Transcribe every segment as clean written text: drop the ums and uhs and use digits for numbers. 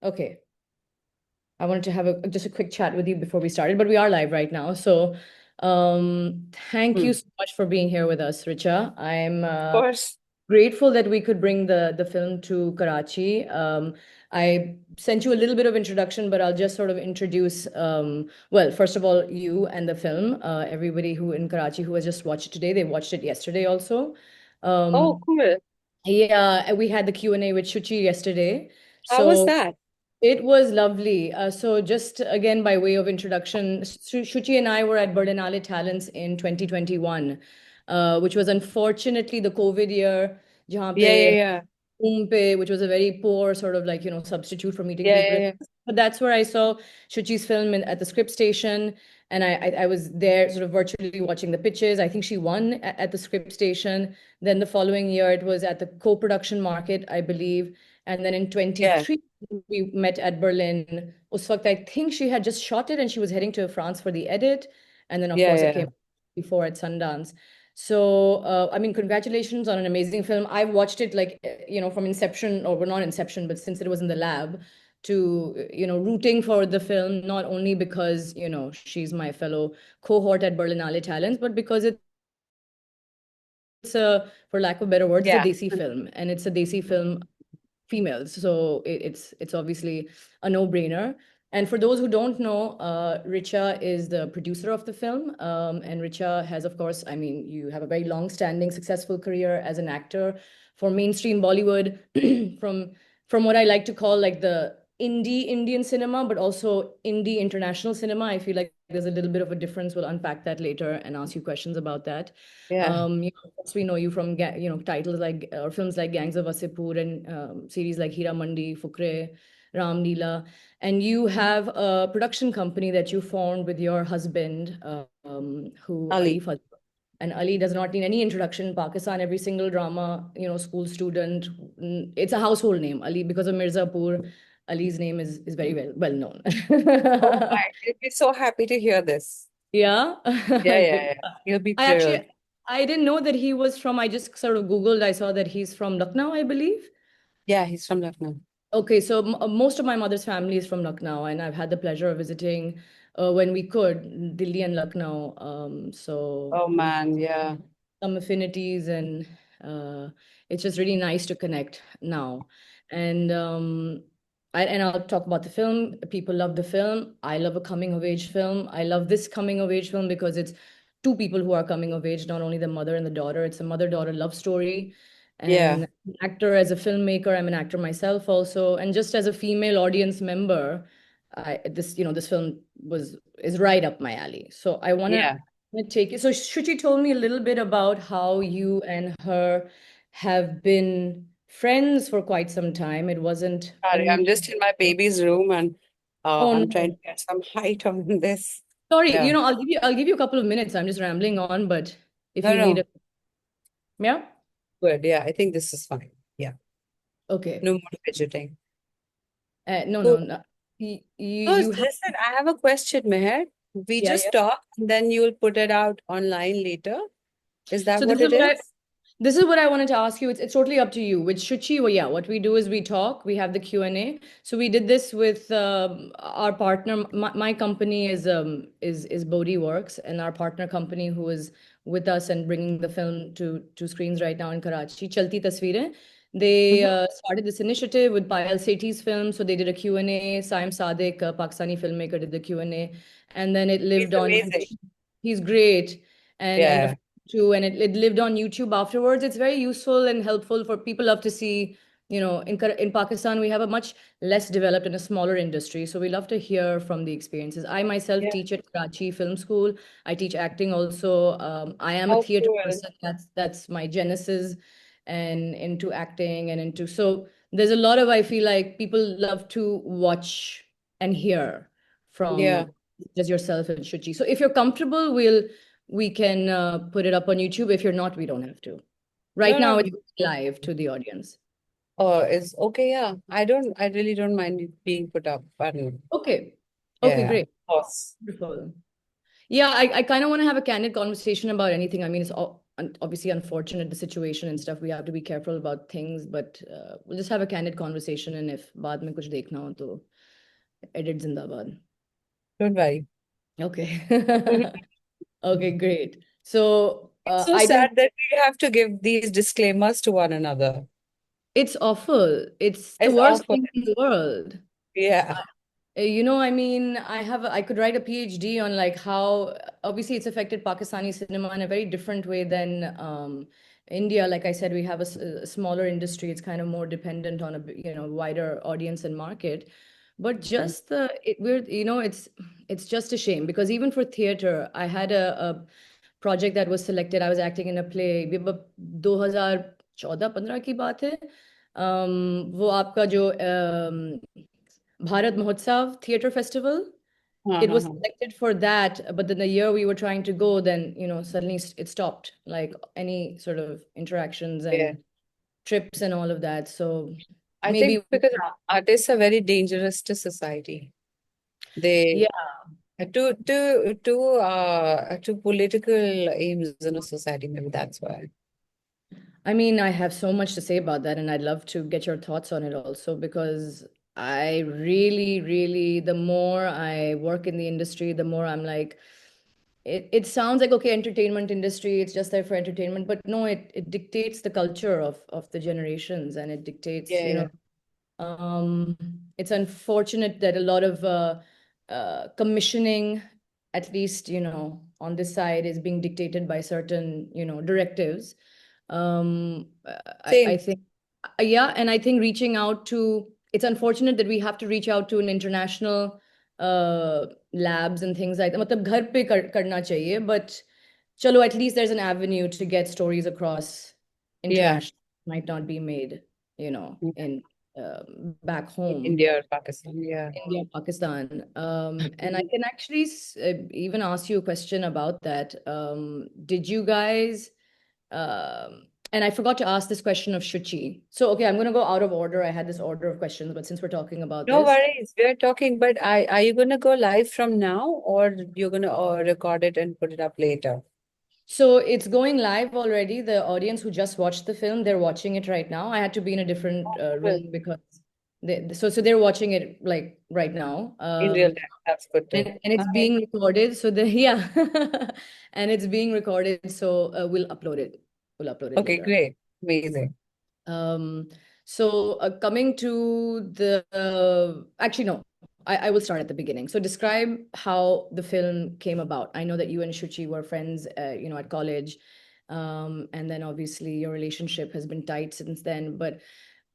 Okay. I wanted to have just a quick chat with you before we started, but we are live right now. So, thank Hmm. you so much for being here with us, Richa. I'm Of course. grateful that we could bring the film to Karachi. I sent you a little bit of introduction, but I'll just sort of introduce, well, first of all, you and the film. Everybody who in Karachi who has just watched it today, they watched it yesterday also. Oh, Um, cool. yeah, we had the Q&A with Shuchi yesterday. How was So that? it was lovely. So just again, by way of introduction, Shuchi and I were at Berlinale Talents in 2021, which was unfortunately the COVID year, jahan Yeah, yeah, pe yeah. which was a very poor sort of like, substitute for meeting Yeah, people. yeah, yeah. But that's where I saw Shuchi's film at the script station. And I was there sort of virtually watching the pitches. I think she won at the script station. Then the following year, it was at the co-production market, I believe. And then in Yeah, 23, we met at Berlin. Us waqt, I think she had just shot it and she was heading to France for the edit. And then, of yeah, course, it came yeah. before at Sundance. So, I mean, congratulations on an amazing film. I watched it like, from inception, or well, not inception, but since it was in the lab, to, rooting for the film, not only because, she's my fellow cohort at Berlinale Talents, but because it's a, for lack of better words, it's a Yeah. Desi film, and it's a Desi film females. So it's obviously a no-brainer. And for those who don't know, Richa is the producer of the film. And Richa has, of course, I mean, you have a very long-standing, successful career as an actor for mainstream Bollywood, from from what I like to call like the indie Indian cinema, but also indie international cinema. I feel like there's a little bit of a difference. We'll unpack that later and ask you questions about that. Yeah. Of course, we know you from titles like or films like Gangs of Wasseypur and series like Hira Mandi, Fukre, Ram Leela, and you have a production company that you formed with your husband, who Ali Ali. Fazl. And Ali does not need any introduction in Pakistan. Every single drama, school student, it's a household name. Ali, because of Mirzapur, Ali's name is very well known. Oh my, he'll be so happy to hear this. Yeah, Yeah, yeah, good. yeah. He'll be I thrilled. actually I didn't know that he was from. I just sort of Googled. I saw that he's from Lucknow, I believe. Yeah, he's from Lucknow. Okay, so most of my mother's family is from Lucknow, and I've had the pleasure of visiting when we could Delhi and Lucknow. So Oh we man, yeah. some affinities, and uh, it's just really nice to connect now. And I'll talk about the film. People love the film. I love a coming of age film. I love this coming of age film because it's two people who are coming of age, not only the mother and the daughter. It's a mother-daughter love story. Yeah. And an actor, as a filmmaker, I'm an actor myself also, and just as a female audience member, this film was is right up my alley. So I want to Yeah. take it. So Shruti told me a little bit about how you and her have been friends for quite some time. It wasn't Sorry, only. I'm just in my baby's room and Oh I'm trying no. to get some height on this. Sorry, Yeah. I'll give you a couple of minutes. I'm just rambling on, but if No, you need no. a, yeah. Good. Yeah, I think this is fine. Yeah. Okay. No more fidgeting. No, Cool. no, no. Oh, You have, listen, I have a question, Meher. We yeah, just yeah. talk and then you'll put it out online later. Is that So this what is it what I is? This is what I wanted to ask you. It's totally up to you. With Shuchi, well, yeah, what we do is we talk, we have the Q&A. So we did this with our partner. My company is Bodhi Works, and our partner company who is with us and bringing the film to screens right now in Karachi, Chalti Tasveerein. They Mhm. started this initiative with Payal Sethi's film. So they did a Q&A. Saim Sadiq, a Pakistani filmmaker, did the Q&A. And then it He's lived on amazing. YouTube. He's great. And the Yeah. too, and it lived on YouTube afterwards. It's very useful and helpful for people love to see. In Pakistan, we have a much less developed and a smaller industry, so we love to hear from the experiences. I myself Yeah. teach at Karachi Film School. I teach acting also. I am a How theater cool. person. That's my genesis, and into acting and into so there's a lot of I feel like people love to watch and hear Yeah. from just yourself and Shuchi. So if you're comfortable, we can put it up on YouTube. If you're not, we don't have to. Right No, now, no. it's live to the audience. Oh, it's okay. Yeah. I really don't mind it being put up. But Okay. Okay, yeah, of great. course. Wonderful. Yeah, I kind of want to have a candid conversation about anything. I mean, obviously unfortunate the situation and stuff. We have to be careful about things, but we'll just have a candid conversation. And if बाद में कुछ देखना हो तो edit जिंदाबाद. Don't worry. Okay. Okay, great. So It's so I sad think that we have to give these disclaimers to one another. it's awful. It's the It's worst awful. thing in the world. Yeah. I mean, I could write a PhD on like how obviously it's affected Pakistani cinema in a very different way than India. Like I said, we have a smaller industry. It's kind of more dependent on a wider audience and market. But just it's just a shame because even for theater, I had a project that was selected. I was acting in a play. 2014-15 की बात है. वो आपका जो Bharat Mahotsav Theatre Festival. It was Uh-huh. selected for that, but then the year we were trying to go, then suddenly it stopped, like any sort of interactions Yeah. and trips and all of that. So I think maybe, because artists are very dangerous to society. They yeah. to political aims in a society. Maybe that's why. I mean, I have so much to say about that, and I'd love to get your thoughts on it also because I really, really, the more I work in the industry, the more I'm like, it sounds like okay, entertainment industry, it's just there for entertainment, but no, it dictates the culture of the generations, and it dictates, Yeah, yeah. um, it's unfortunate that a lot of commissioning, at least, on this side, is being dictated by certain, directives. I Same. think, yeah, and I think it's unfortunate that we have to reach out to an international labs and things like that. मतलब घर पे करना चाहिए, but chalo, at least there's an avenue to get stories across Yeah. international. Might not be made, in back home, India or Pakistan. Yeah. India, Pakistan. And I can actually even ask you a question about that. Did you guys, and I forgot to ask this question of Shuchi. So, okay, I'm going to go out of order. I had this order of questions, but since we're talking about No this, worries. We're talking, but are you gonna go live from now or you're gonna record it and put it up later? so it's going live already. The audience who just watched the film, they're watching it right now. I had to be in a different Well, room because so they're watching it like right now. in real time. That's good too. And it's Okay. being recorded. So yeah, and it's being recorded. So we'll upload it. We'll upload it Okay, later. great. Amazing. Um, so coming to actually no, I will start at the beginning. So describe how the film came about. I know that you and Shuchi were friends, at college, and then obviously your relationship has been tight since then. But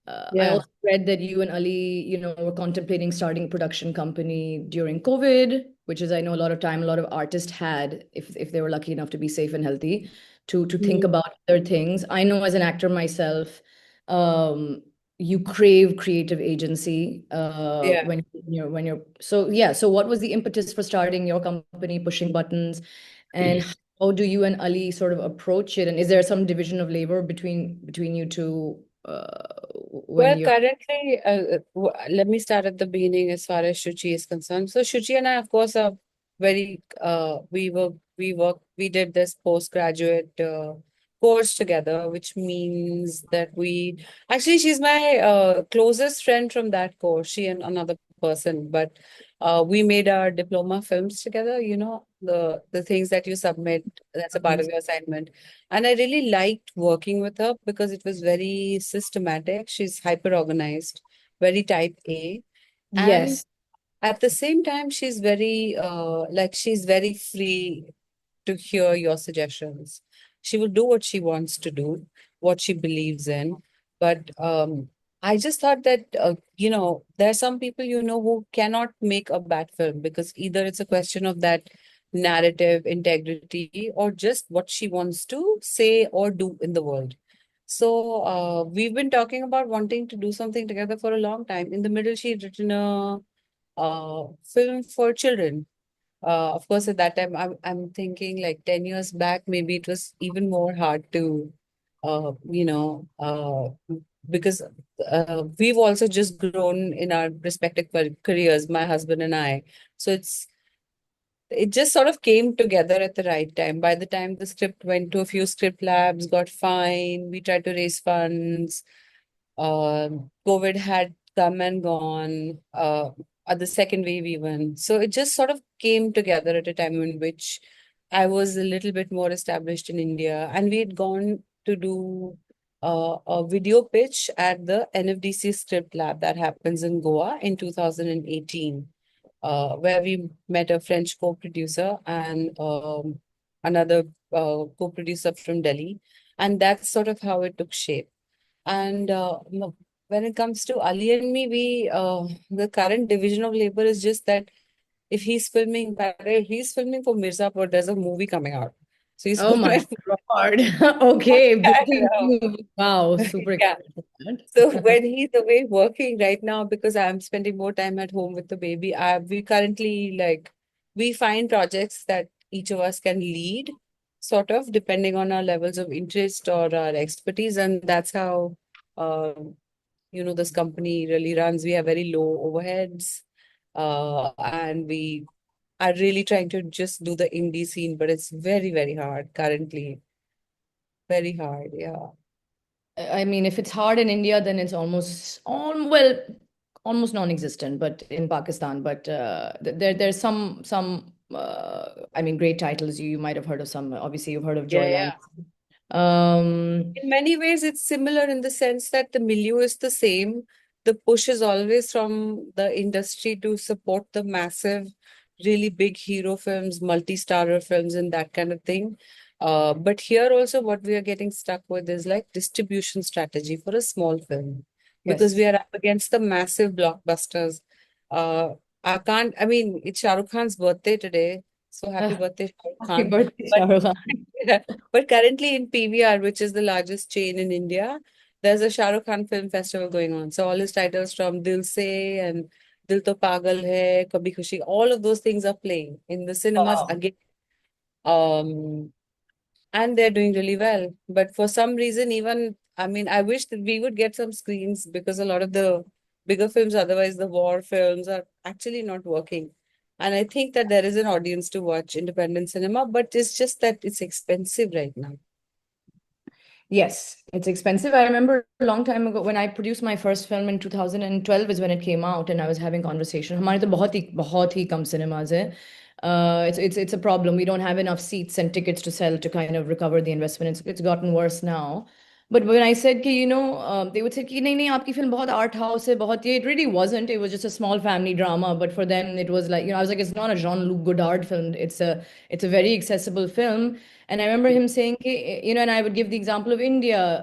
I Yeah. also read that you and Ali, were contemplating starting a production company during COVID, which is I know a lot of artists had if they were lucky enough to be safe and healthy to think Mhm. about other things. I know as an actor myself, um, you crave creative agency Yeah. when you're so yeah. So what was the impetus for starting your company, Pushing Buttons, and how do you and Ali sort of approach it? And is there some division of labor between you two when Well, you're currently, let me start at the beginning as far as Shuchi is concerned. So Shuchi and I, of course, are very we did this postgraduate course together, which means that we actually she's my closest friend from that course, she and another person, but we made our diploma films together, the things that you submit, that's a part Mhm. of your assignment. And I really liked working with her because it was very systematic. She's hyper organized, very type A. And Yes. at the same time, she's very free to hear your suggestions. She will do what she wants to do, what she believes in. But I just thought that, there are some people, who cannot make a bad film because either it's a question of that narrative integrity or just what she wants to say or do in the world. So we've been talking about wanting to do something together for a long time. In the middle, she'd written a film for children. Of course, at that time, I'm thinking like 10 years back, maybe it was even more hard to, uh, you know, uh, because we've also just grown in our respective careers, my husband and I. So it just sort of came together at the right time. By the time the script went to a few script labs, got fine, we tried to raise funds. COVID had come and gone, at the second wave even. So it just sort of came together at a time in which I was a little bit more established in India, and we had gone to do a video pitch at the NFDC Script Lab that happens in Goa in 2018, where we met a French co-producer and another co-producer from Delhi, and that's sort of how it took shape. And when it comes to Ali and me, the current division of labor is just that if he's filming, he's filming for Mirzapur, there's a movie coming out. So he's Oh my always God. Okay, breaking around. news. Wow, super Yeah. excited for So that. when he's away working right now, because I'm spending more time at home with the baby, we currently we find projects that each of us can lead, sort of depending on our levels of interest or our expertise, and that's how this company really runs. We have very low overheads, and we are really trying to just do the indie scene, but it's very, very hard currently. Very hard, yeah. I mean, if it's hard in India, then it's well, almost non-existent, but in Pakistan. But there's I mean, great titles. You might have heard of some. Obviously, you've heard of Yeah, Joyland. yeah. Um, In many ways, it's similar in the sense that the milieu is the same. The push is always from the industry to support the massive, really big hero films, multi-starrer films, and that kind of thing. But here also, what we are getting stuck with is like distribution strategy for a small film, because we yes. are up against the massive blockbusters. Uh, I mean, it's Shah Rukh Khan's birthday today, so happy birthday, Shah Rukh Happy Khan. birthday, But Shah Rukh Khan. but currently in PVR, which is the largest chain in India, there's a Shah Rukh Khan film festival going on. So all his titles from Dil Se and Dil To Pagal Hai, Kabhi Khushi, all of those things are playing in the cinemas Wow. again. Um, and they're doing really well. But for some reason, even I mean, I wish that we would get some screens because a lot of the bigger films, otherwise the war films, are actually not working. And I think that there is an audience to watch independent cinema, but it's just that it's expensive right now. Yes, it's expensive. I remember a long time ago when I produced my first film in 2012 is when it came out, and I was having conversation. हमारे तो बहुत ही कम cinemas है. It's a problem. We don't have enough seats and tickets to sell to kind of recover the investment. It's gotten worse now. But when I said कि they would say कि नहीं आपकी film बहुत art house है बहुत ये, it really wasn't. It was just a small family drama. But for them it was like, I was like, it's not a Jean-Luc Godard film. It's a very accessible film. And I remember him saying, and I would give the example of India.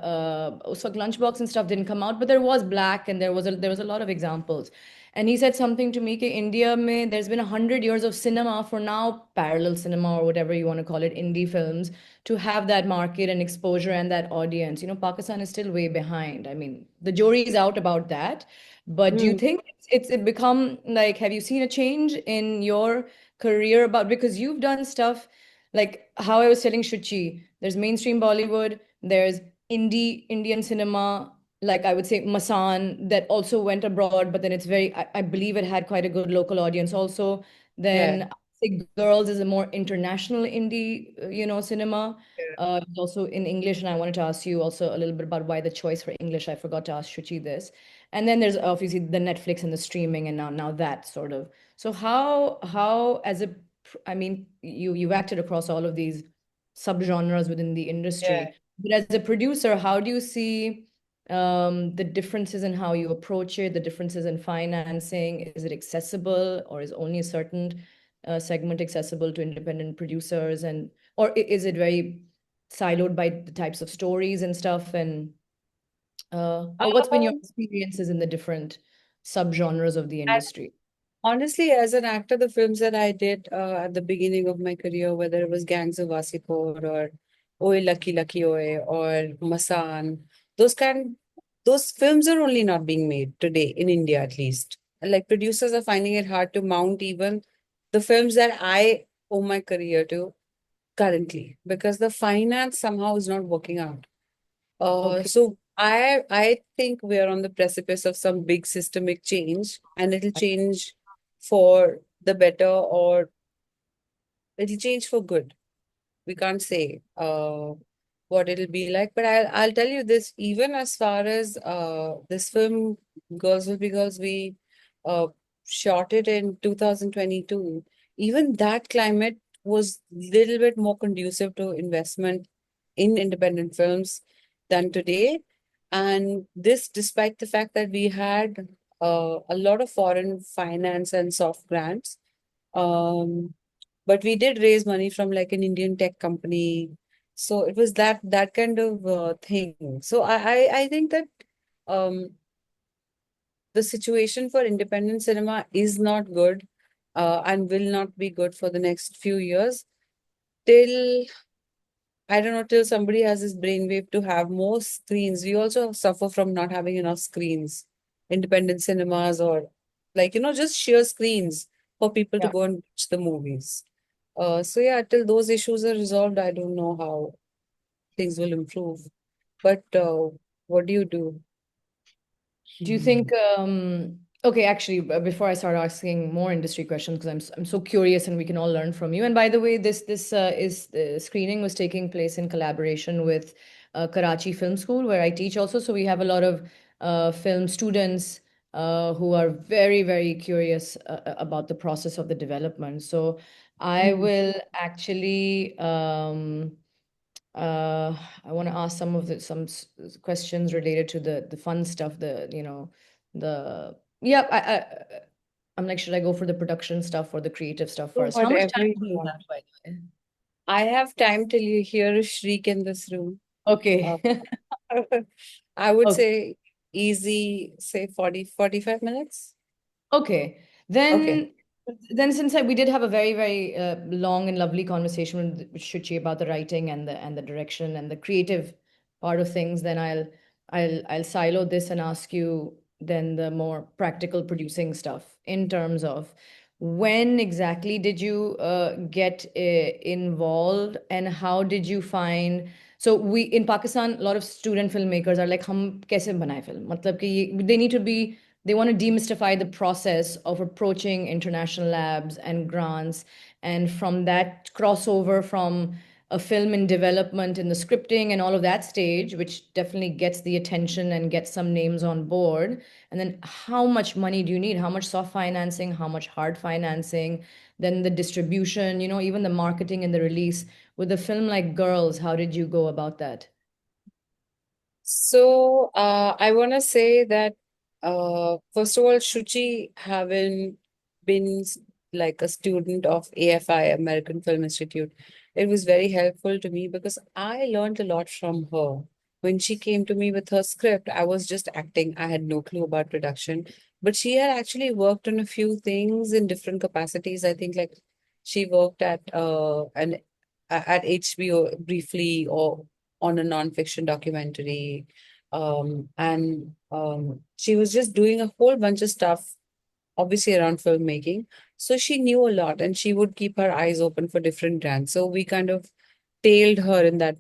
So Lunchbox and stuff didn't come out, but there was Black, and there was a lot of examples. And he said something to me, कि India में there's been 100 years of cinema for now, parallel cinema or whatever you want to call it, indie films, to have that market and exposure and that audience. Pakistan is still way behind. I mean, the jury is out about that. But do you Mm. think it become like, have you seen a change in your career about, because you've done stuff like how I was telling Shuchi, there's mainstream Bollywood, there's indie Indian cinema, like I would say Masan, that also went abroad, but then I believe it had quite a good local audience also. Yeah. Then I say Girls is a more international indie, cinema. It's also in English, and I wanted to ask you also a little bit about why the choice for English. I forgot to ask Shuchi this. And then there's obviously the Netflix and the streaming, and now that sort of. So how as a I mean, you've acted across all of these subgenres within the Yeah. industry. But as a producer, how do you see the differences in how you approach it, the differences in financing? Is it accessible, or is only a certain segment accessible to independent producers, and or is it very siloed by the types of stories and stuff? And what's been your Um, experiences in the different subgenres of the and industry? honestly, as an actor, the films that I did at the beginning of my career, whether it was Gangs of Wasipur or Oye Lucky Lucky Oye or Masan, those kind, those films are only not being made today in India, at least. Like producers are finding it hard to mount even the films that I owe my career to currently because the finance somehow is not working out. Okay. So I think we are on the precipice of some big systemic change, and it'll change for the better or it'll change for good. We can't say what it'll be like, but I'll tell you this, even as far as this film Girls Will Be Girls, we uh shot it in 2022. Even that climate was little bit more conducive to investment in independent films than today. And this despite the fact that we had a lot of foreign finance and soft grants. Um, but we did raise money from like an Indian tech company. So it was that kind of thing. So I think that um the situation for independent cinema is not good and will not be good for the next few years till I don't know, till somebody has this brainwave to have more screens. We also suffer from not having enough screens, independent cinemas, or like, just sheer screens for people to Yeah. go and watch the movies. So yeah, till those issues are resolved, I don't know how things will improve. But what do you do? Do you think, okay, actually, before I start asking more industry questions, because I'm so curious and we can all learn from you. And by the way, this is the screening was taking place in collaboration with Karachi Film School, where I teach also. So we have a lot of film students who are very, very curious about the process of the development. So I Mhm. will actually I want to ask some of the questions related to the fun stuff, the yeah. I'm like, should I go for the production stuff or the creative stuff Do first? How much whatever time you do you want. have, by the way? I have time till you hear a shriek in this room. Uh, Okay. I would Okay. say easy, say 40, 45 minutes. Okay. Okay. Then since we did have a very, very long and lovely conversation with Shuchi about the writing and the direction and the creative part of things, then I'll silo this and ask you then the more practical producing stuff in terms of when exactly did you get involved and how did you find so we in Pakistan a lot of student filmmakers are like हम कैसे बनाए film मतलब कि they need to be they want to demystify the process of approaching international labs and grants. And from that crossover from a film in development in the scripting and all of that stage, which definitely gets the attention and gets some names on board. And then how much money do you need? How much soft financing? How much hard financing? Then the distribution, even the marketing and the release. With a film like Girls, how did you go about that? So, I want to say that, first of all, Shuchi, having been like a student of AFI, American Film Institute, it was very helpful to me because I learned a lot from her. When she came to me with her script, I was just acting. I had no clue about production, but she had actually worked on a few things in different capacities. I think like she worked at HBO briefly or on a nonfiction documentary. And she was just doing a whole bunch of stuff, obviously around filmmaking. So she knew a lot and she would keep her eyes open for different brands. So we kind of tailed her in that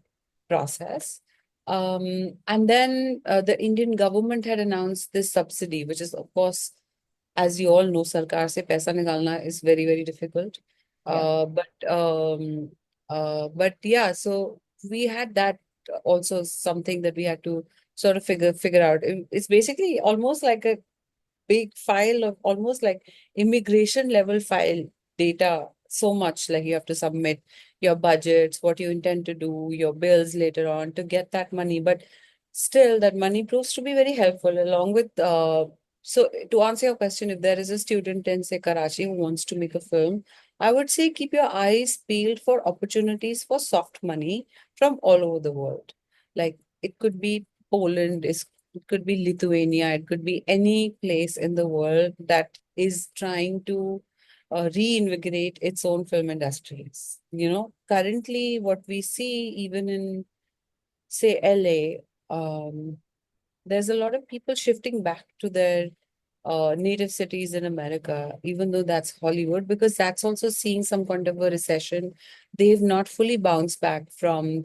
process. And then the Indian government had announced this subsidy, which is, of course, as you all know, Sarkar se paisa nikalna is very, very difficult. Yeah. But yeah, so we had that also something that we had to sort of figure out. It's basically almost like a big file of almost like immigration level file data. So much like you have to submit your budgets, what you intend to do, your bills later on to get that money. But still, that money proves to be very helpful along with. So to answer your question, if there is a student in say Karachi who wants to make a film, I would say keep your eyes peeled for opportunities for soft money from all over the world. Like it could be Poland, it could be Lithuania, it could be any place in the world that is trying to reinvigorate its own film industries. Currently, what we see even in, say, LA, there's a lot of people shifting back to their native cities in America, even though that's Hollywood, because that's also seeing some kind of a recession. They've not fully bounced back from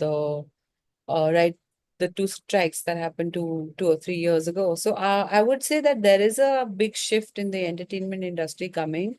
right, the two strikes that happened 2 or 3 years ago. So I would say that there is a big shift in the entertainment industry coming.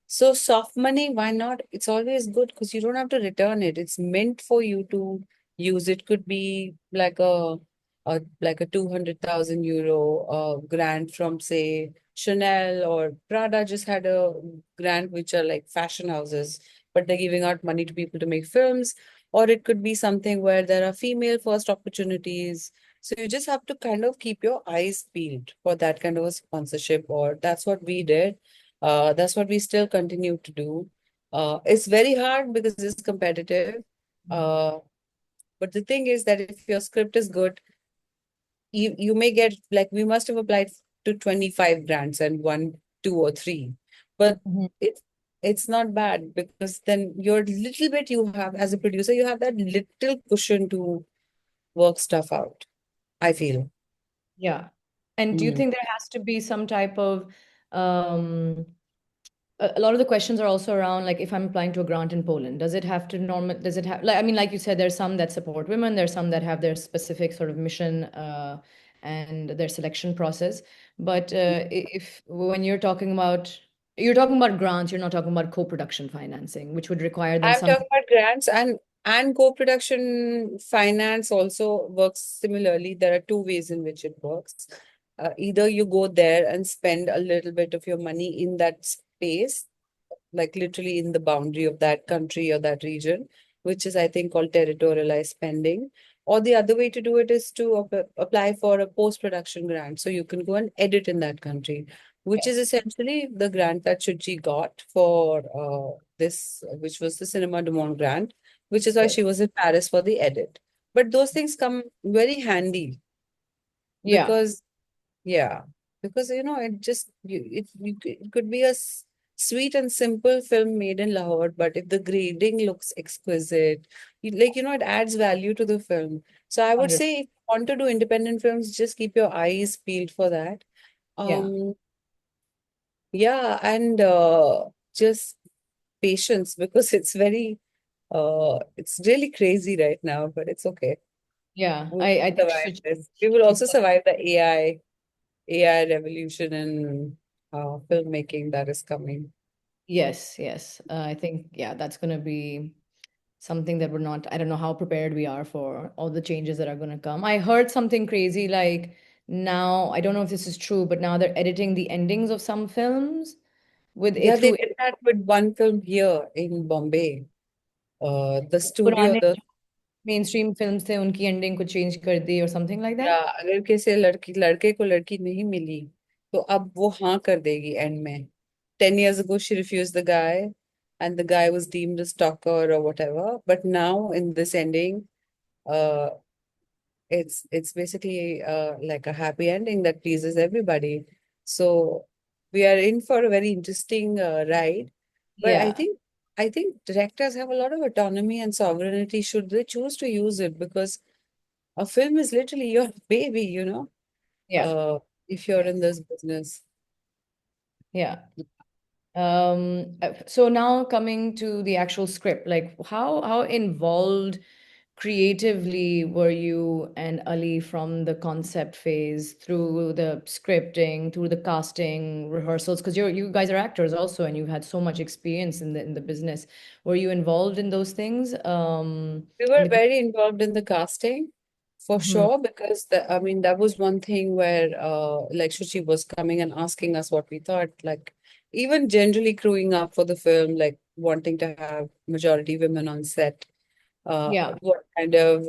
So soft money, why not? It's always good because you don't have to return it. It's meant for you to use. It could be like a 200,000 euro grant from say Chanel or Prada just had a grant which are like fashion houses, but they're giving out money to people to make films. Or it could be something where there are female first opportunities. So you just have to kind of keep your eyes peeled for that kind of a sponsorship, or that's what we did. That's what we still continue to do. It's very hard because it's competitive. Uh, but the thing is that if your script is good, you may get like we must have applied to 25 grants and won two or three. But Mhm. it's it's not bad because then you're little bit you have as a producer, you have that little cushion to work stuff out, I feel. Yeah. And do you Mm. think there has to be some type of um a lot of the questions are also around like if I'm applying to a grant in Poland, does it have to does it have like I mean like you said there's some that support women, there's some that have their specific sort of mission and their selection process. But if when you're talking about grants, you're not talking about co-production financing, which would require then I'm some. talking about grants and co-production finance also works similarly. There are two ways in which it works. Either you go there and spend a little bit of your money in that space, like literally in the boundary of that country or that region, which is I think called territorialized spending. Or the other way to do it is to apply for a post-production grant. So you can go and edit in that country, which is Yes. essentially the grant that Shuchi got for this, which was the Cinema du Monde grant, which is why Yes. she was in Paris for the edit. But those things come very handy Yeah. because yeah, because it just it could be a sweet and simple film made in Lahore, but if the grading looks exquisite, it adds value to the film. So I would 100. say if you want to do independent films, just keep your eyes peeled for that. Yeah. Um, yeah, and just patience because it's really crazy right now, but it's okay. Yeah. We I will think survive this. We will she's also survive the AI revolution in filmmaking that is coming. yes, yes. I think, yeah, that's going to be something that we're not, I don't know how prepared we are for all the changes that are going to come. I heard something crazy like now, I don't know if this is true, but now they're editing the endings of some films with Yeah, it they through did that with one film here in Bombay. The studio, पुराने the mainstream films थे उनकी ending को change कर दी और something like या that. अगर किसी लड़के को लड़की नहीं मिली तो अब वो हाँ कर देगी एंड में 10 years ago she refused the guy and the guy was deemed a stalker or whatever, but now in this ending uh it's basically like a happy ending that pleases everybody. So we are in for a very interesting ride. But Yeah, I think directors have a lot of autonomy and sovereignty should they choose to use it because a film is literally your baby. yeah, Uh, if you're in this business. yeah. So now coming to the actual script, like how involved creatively were you and Ali from the concept phase through the scripting, through the casting, rehearsals? Because you guys are actors also, and you've had so much experience in the business. Were you involved in those things? We were In the very involved in the casting for Mhm. sure because I mean that was one thing where like Shuchi was coming and asking us what we thought, like even generally crewing up for the film, like wanting to have majority women on set. Yeah, What kind of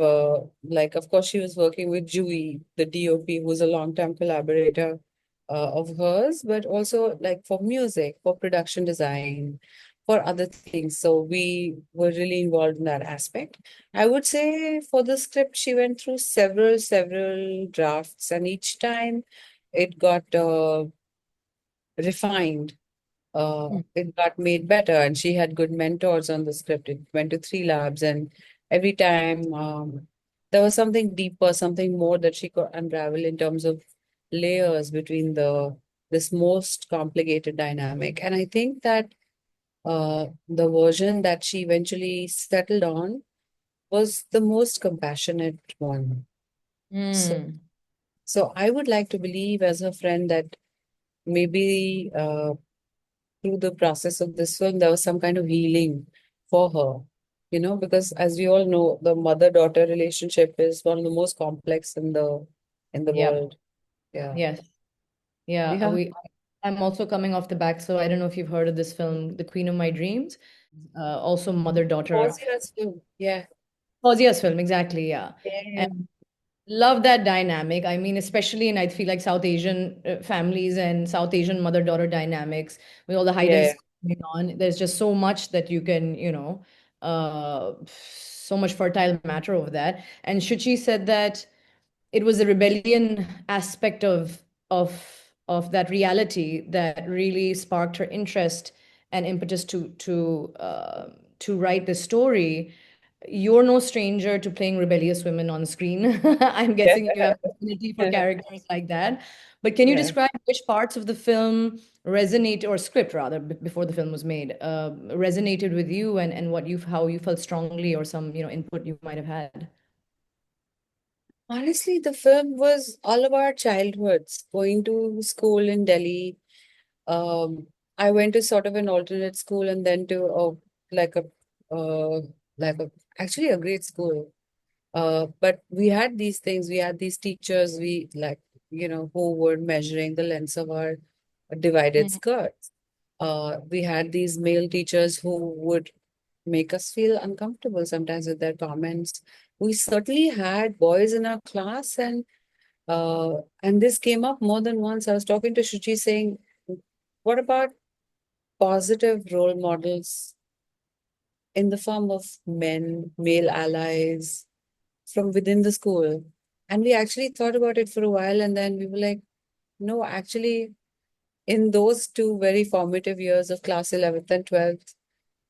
like of course she was working with Jui, the DOP, who's a long-time collaborator of hers, but also like for music, for production design, for other things. So we were really involved in that aspect. I would say for the script, she went through several drafts, and each time it got refined. Mm. It got made better, and she had good mentors on the script. It went to three labs, and every time there was something deeper, something more that she could unravel in terms of layers between the this most complicated dynamic. And I think that the version that she eventually settled on was the most compassionate one. So, Mm. so I would like to believe as a friend that maybe through the process of this film, there was some kind of healing for her, because as we all know, the mother-daughter relationship is one of the most complex in the Yeah. world. Yeah. Yes. Yeah. Yeah. I'm also coming off the back, so I don't know if you've heard of this film, The Queen of My Dreams. Also mother-daughter. Fauzia's film. Yeah. Fauzia's film, exactly, yeah. Yeah. Love that dynamic. I mean, especially in, I feel like South Asian families and South Asian mother-daughter dynamics with all the hide and Yeah. seek going on. There's just so much that you can, so much fertile matter over that. And Shuchi said that it was the rebellion aspect of that reality that really sparked her interest and impetus to write this story. You're no stranger to playing rebellious women on screen. I'm Yeah. guessing you have affinity for characters like that. But can you Yeah. describe which parts of the film resonate, or script rather, before the film was made, resonated with you, and how you felt strongly, or some, input you might have had? Honestly, the film was all of our childhoods, going to school in Delhi. Um, I went to sort of an alternate school and then to like a uh like a actually a great school. But we had these things, we had these teachers, we like, who were measuring the lengths of our divided Mhm. skirts. We had these male teachers who would make us feel uncomfortable sometimes with their comments. We certainly had boys in our class, and this came up more than once. I was talking to Shuchi saying, what about positive role models in the form of men, male allies from within the school? And we actually thought about it for a while, and then we were like, no, actually, in those two very formative years of class 11th and 12th,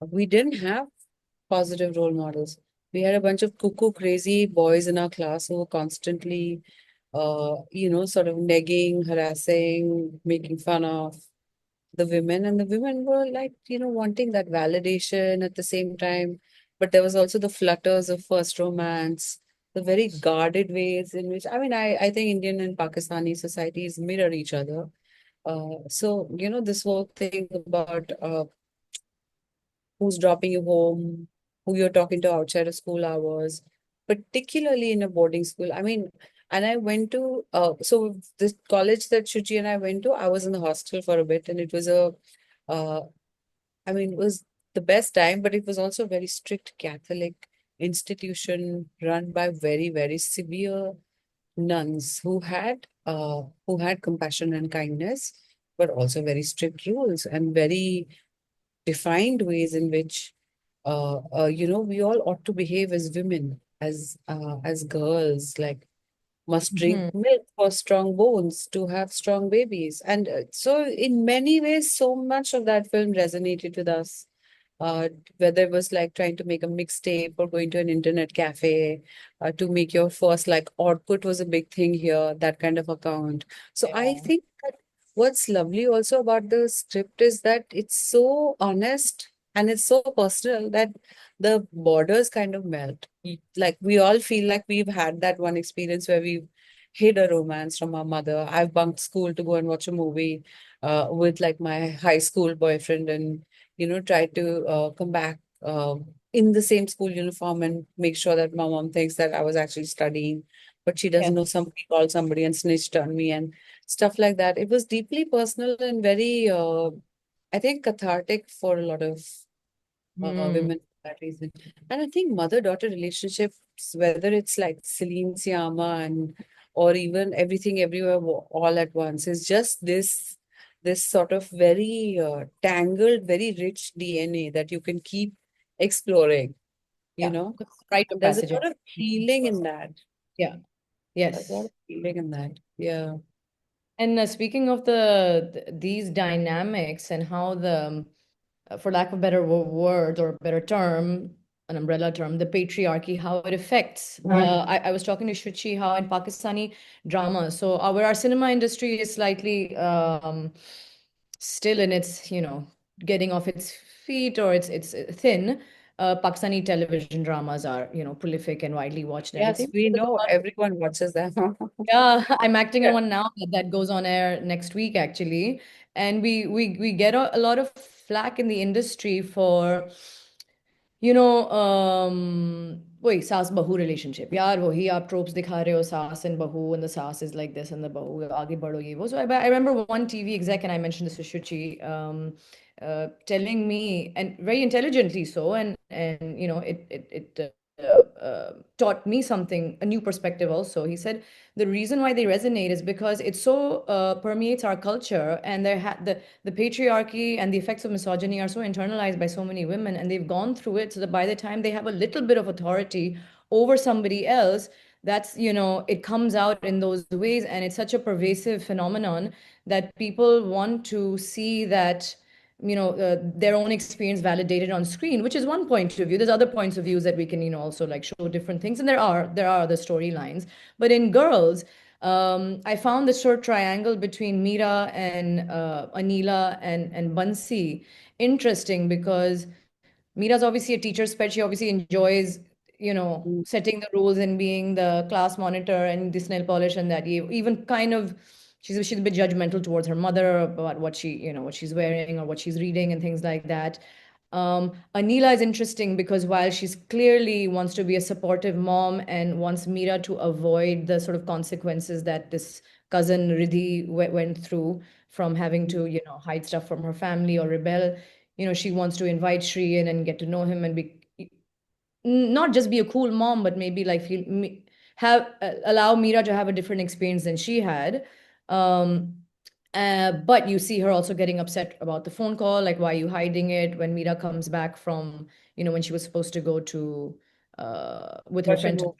we didn't have positive role models. We had a bunch of cuckoo crazy boys in our class who were constantly, sort of negging, harassing, making fun of the women. And the women were like, wanting that validation at the same time. But there was also the flutters of first romance, the very guarded ways in which, I mean, I think Indian and Pakistani societies mirror each other. So, this whole thing about who's dropping you home, who you're talking to outside of school hours, particularly in a boarding school. I mean, and I went to, so this college that Shuchi and I went to, I was in the hostel for a bit, and it was uh, it was the best time, but it was also a very strict Catholic institution run by very, very severe nuns who had compassion and kindness, but also very strict rules and very defined ways in which we all ought to behave as women, as girls, like must drink Mhm. milk for strong bones to have strong babies. And so in many ways, so much of that film resonated with us. Uh, Whether it was like trying to make a mixtape or going to an internet cafe to make your first, like Orkut was a big thing here, that kind of account. So I Yeah. think that what's lovely also about the script is that it's so honest and it's so personal that the borders kind of melt. Like we all feel like we've had that one experience where we've hid a romance from our mother. I've bunked school to go and watch a movie with like my high school boyfriend, and try to come back in the same school uniform and make sure that my mom thinks that I was actually studying, but she doesn't Yes. know, somebody called somebody and snitched on me and stuff like that. It was deeply personal and very, I think, cathartic for a lot of Hmm. women for that reason. And I think mother-daughter relationships, whether it's like Celine Sciamma and or even Everything Everywhere All at Once, is just this sort of very tangled, very rich DNA that you can keep exploring, you Yeah. know. It's a rite of And there's a passage. lot of healing in that. Yeah. There's a lot Yes. of healing in that. Yeah. And speaking of these dynamics and how for lack of a better word or a better term, an umbrella term, the patriarchy, how it affects. I was talking to Shuchi how in Pakistani drama, so our cinema industry is slightly still in its, getting off its feet, or it's thin. Pakistani television dramas are, prolific and widely watched and Yes, everything. we know everyone watches them. Yeah, I'm acting in Yeah. one now that goes on air next week actually. And we get a lot of flack in the industry for, वही सास बहू relationship. यार वही आप tropes दिखा रहे हो, सास and बहू, and the सास is like this and the बहू आगे बढ़ो ये वो. So I remember one TV exec, and I mentioned this to Shuchi, telling me, and very intelligently so, and it taught me something, a new perspective also. He said the reason why they resonate is because it so permeates our culture, and the patriarchy and the effects of misogyny are so internalized by so many women, and they've gone through it, so that by the time they have a little bit of authority over somebody else, that's, it comes out in those ways, and it's such a pervasive phenomenon that people want to see that, their own experience validated on screen, which is one point of view. There's other points of views that we can, also like show different things, and there are other storylines. But in girls, I found the short triangle between Meera and Anila and Bansi interesting, because Meera's obviously a teacher's pet. She obviously enjoys, Mm. setting the rules and being the class monitor and this nail polish and that. Even kind of, she's a bit judgmental towards her mother about what what she's wearing or what she's reading and things like that. Anila is interesting because while she's clearly wants to be a supportive mom and wants Meera to avoid the sort of consequences that this cousin Riddhi went through from having to, hide stuff from her family or rebel, she wants to invite Shri in and get to know him and be not just be a cool mom, but maybe like have allow Meera to have a different experience than she had. Um, but you see her also getting upset about the phone call, like why are you hiding it when Meera comes back from, when she was supposed to go to with her Watch a friend. movie.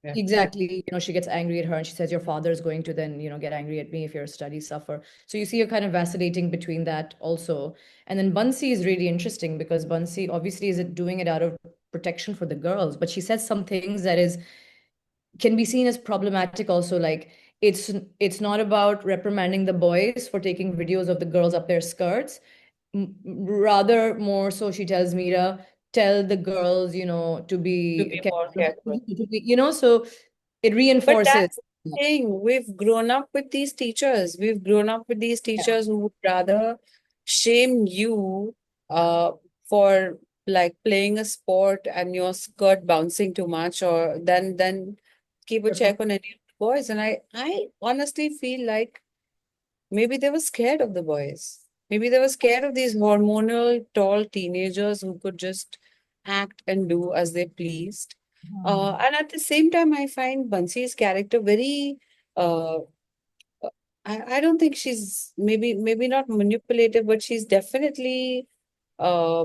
Yeah. Exactly, she gets angry at her and she says, your father's going to then, get angry at me if your studies suffer. So you see her kind of vacillating between that also. And then Bansi is really interesting because Bansi obviously is doing it out of protection for the girls, but she says some things that is can be seen as problematic also. Like it's not about reprimanding the boys for taking videos of the girls up their skirts. Rather, more so, she tells Meera, tell the girls, to To be be more careful, careful. so it But reinforces. that's the thing. We've grown up with these teachers. We've grown up with these Yeah. teachers who would rather shame you uh, for like playing a sport and your skirt bouncing too much, or then keep a check on any of the boys. And I honestly feel like maybe they were scared of the boys. Maybe they were scared of these hormonal, tall teenagers who could just act and do as they pleased. And at the same time, I find Bansi's character very, uh, I don't think maybe not manipulative, but uh,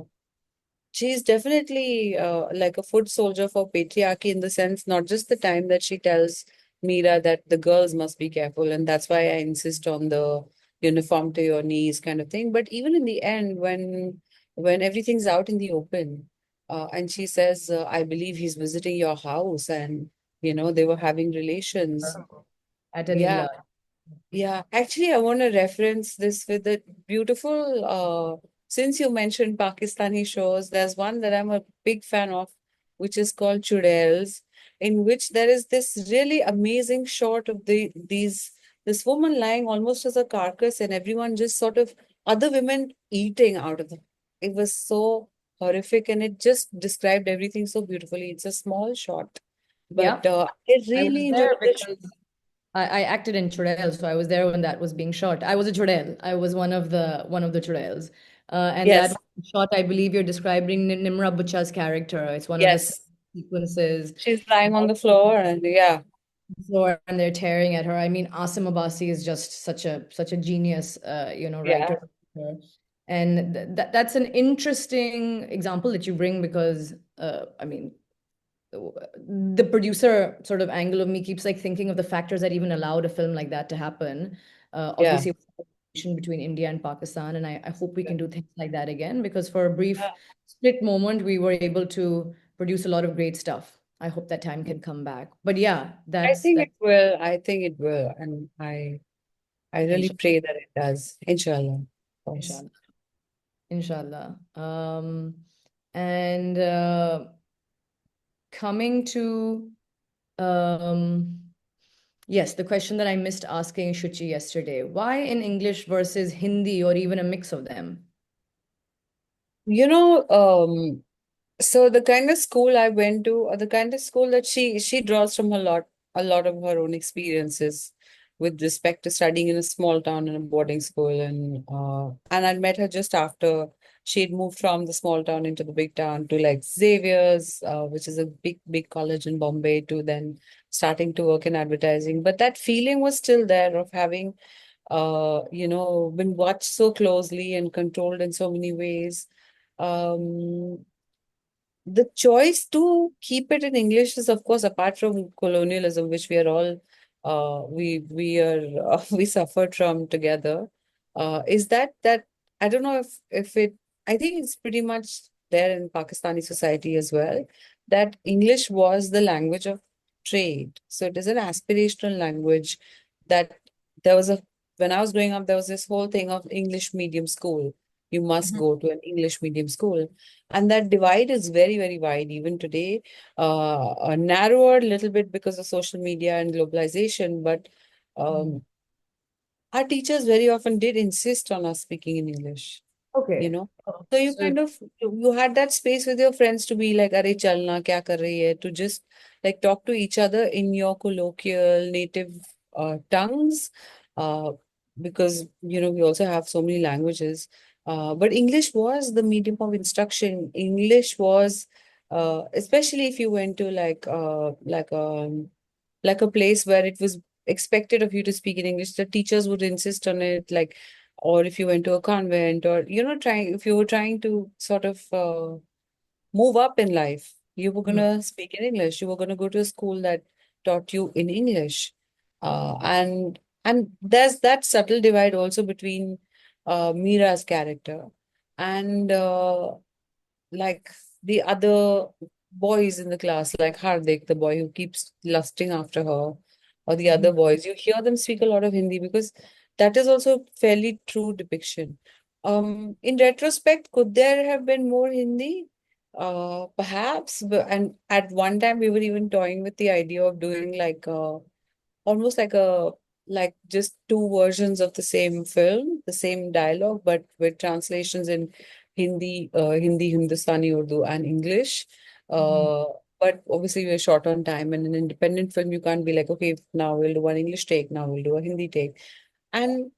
she's definitely like a foot soldier for patriarchy in the sense, not just the time that she tells Meera that the girls must be careful, and that's why I insist on the uniform to your knees kind of thing. But even in the end, when everything's out in the open, and she says, "I believe he's visiting your house," and they were having relations. At Yeah, Anila. yeah, actually, I want to reference this with a beautiful. Since you mentioned Pakistani shows, there's one that I'm a big fan of, which is called Chudails, in which there is this really amazing shot of this woman lying almost as a carcass, and everyone just sort of other women eating out of the. It was so horrific, and it just described everything so beautifully. It's a small shot, Yeah, but I I was really enjoyed there the show. because I acted in Churel, so I was there when that was being shot. I was a Churel. I was one of the Churels. And Yes, that shot, I believe you're describing Nimra Bucha's character. It's one of the yes. sequences. She's lying on the floor, and yeah, Floor and they're tearing at her. I mean, Asim Abbasi is just such a genius, yeah, writer. And that's an interesting example that you bring because, I mean, the producer sort of angle of me keeps like thinking of the factors that even allowed a film like that to happen. yeah. Obviously, between India and Pakistan, and I hope we can do things like that again because for a brief split moment, we were able to produce a lot of great stuff. I hope that time can come back. But yeah, I that's think that. it will. I think it will, and I really Inshallah, pray that it does. Inshallah. Of course. inshallah, inshallah. And coming to yes, the question that I missed asking Shuchi yesterday, why in English versus Hindi or even a mix of them? You know, so the kind of school I went to, or the kind of school that she draws from a lot of her own experiences with respect to studying in a small town in a boarding school, and I met her just after she'd moved from the small town into the big town to like Xavier's, which is a big college in Bombay, to then starting to work in advertising. But that feeling was still there of having been watched so closely and controlled in so many ways. Um, the choice to keep it in English is, of course, apart from colonialism, which we are all we are we suffered from together. Is that I don't know if it I think it's pretty much there in Pakistani society as well, that English was the language of trade. So it is an aspirational language that there was a when I was growing up, there was this whole thing of English medium school. You must Mhm. go to an English medium school, and that divide is very, very wide even today, narrower a little bit because of social media and globalization. But Mhm. um, our teachers very often did insist on us speaking in English, you Okay. know. Oh, So you so kind of you had that space with your friends to be like, "Arey chalna, kya kar rahi hai?" To just like talk to each other in your colloquial native tongues, uh, because we also have so many languages. But English was the medium of instruction. English was, especially if you went to like a place where it was expected of you to speak in English, the teachers would insist on it, like, or if you went to a convent, or trying if you were trying to sort of move up in life, you were Mhm. gonna speak in English. You were gonna go to a school that taught you in English, and there's that subtle divide also between Mira's character and like the other boys in the class, like Hardik, the boy who keeps lusting after her, or the other Mhm. boys. You hear them speak a lot of Hindi because that is also a fairly true depiction. In retrospect, could there have been more Hindi? Perhaps, and at one time we were even toying with the idea of doing like almost like just two versions of the same film, the same dialogue, but with translations in Hindi, Hindustani, Urdu, and English. Mhm. Uh, but obviously we're short on time, and an independent film, you can't be like, okay, now we'll do one English take, now we'll do a Hindi take. And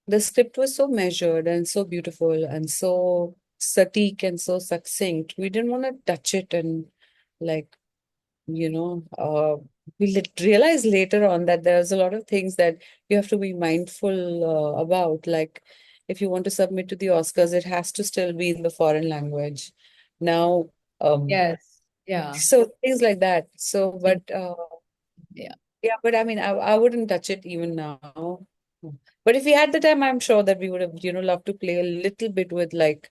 the script was so measured and so beautiful and so sateek and so succinct. We didn't want to touch it and like you know, uh, realize later on that there's a lot of things that you have to be mindful about. Like, if you want to submit to the Oscars, it has to still be in the foreign language. Now, Yes. Yeah. so things like that. So, And but yeah. yeah, but I mean, I wouldn't touch it even now. But if we had the time, I'm sure that we would have, loved to play a little bit with like,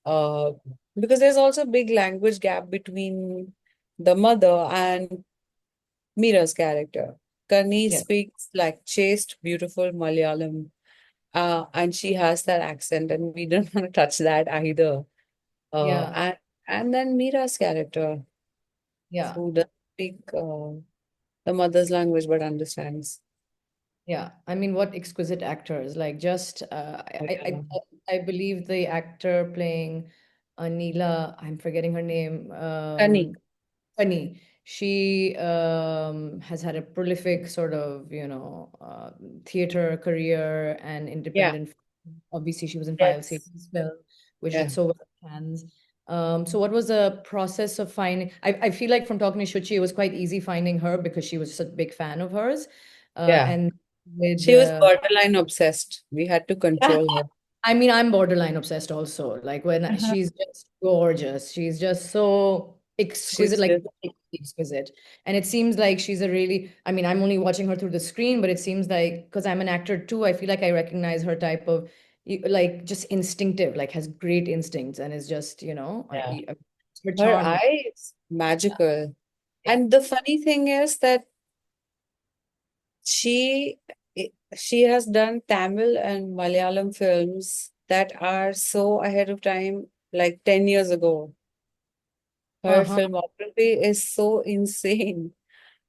uh, because there's also a big language gap between the mother and Mira's character. Karni Yeah. speaks like chaste, beautiful Malayalam, and she has that accent, and we don't want to touch that either. Uh, Yeah. and and then Mira's character, Yeah. who doesn't speak the mother's language but understands. Yeah, I mean, what exquisite actors! Like, just Yeah. I believe the actor playing Neela, I'm forgetting her name. Kanik, Funny. She has had a prolific sort of, theater career and yeah, independent. Obviously, she was in Five yes, Cities film, which did yeah. so well at Cannes. So what was the process of finding? I feel like from talking to Shuchi, it was quite easy finding her because she was such a big fan of hers. Yeah. And with She was borderline obsessed. We had to yeah, control her. I mean, I'm borderline obsessed also. Like Uh-huh. she's just gorgeous. She's just so exquisite, She's like just, exquisite. And it seems like she's a really, I mean, I'm only watching her through the screen, but it seems like because I'm an actor too, I feel like I recognize her type of like just instinctive, like has great instincts and is just, yeah. her Her charm. eyes, magical. Yeah. And the funny thing is that she she has done Tamil and Malayalam films that are so ahead of time, like 10 years ago. Her Uh-huh. filmography is so insane.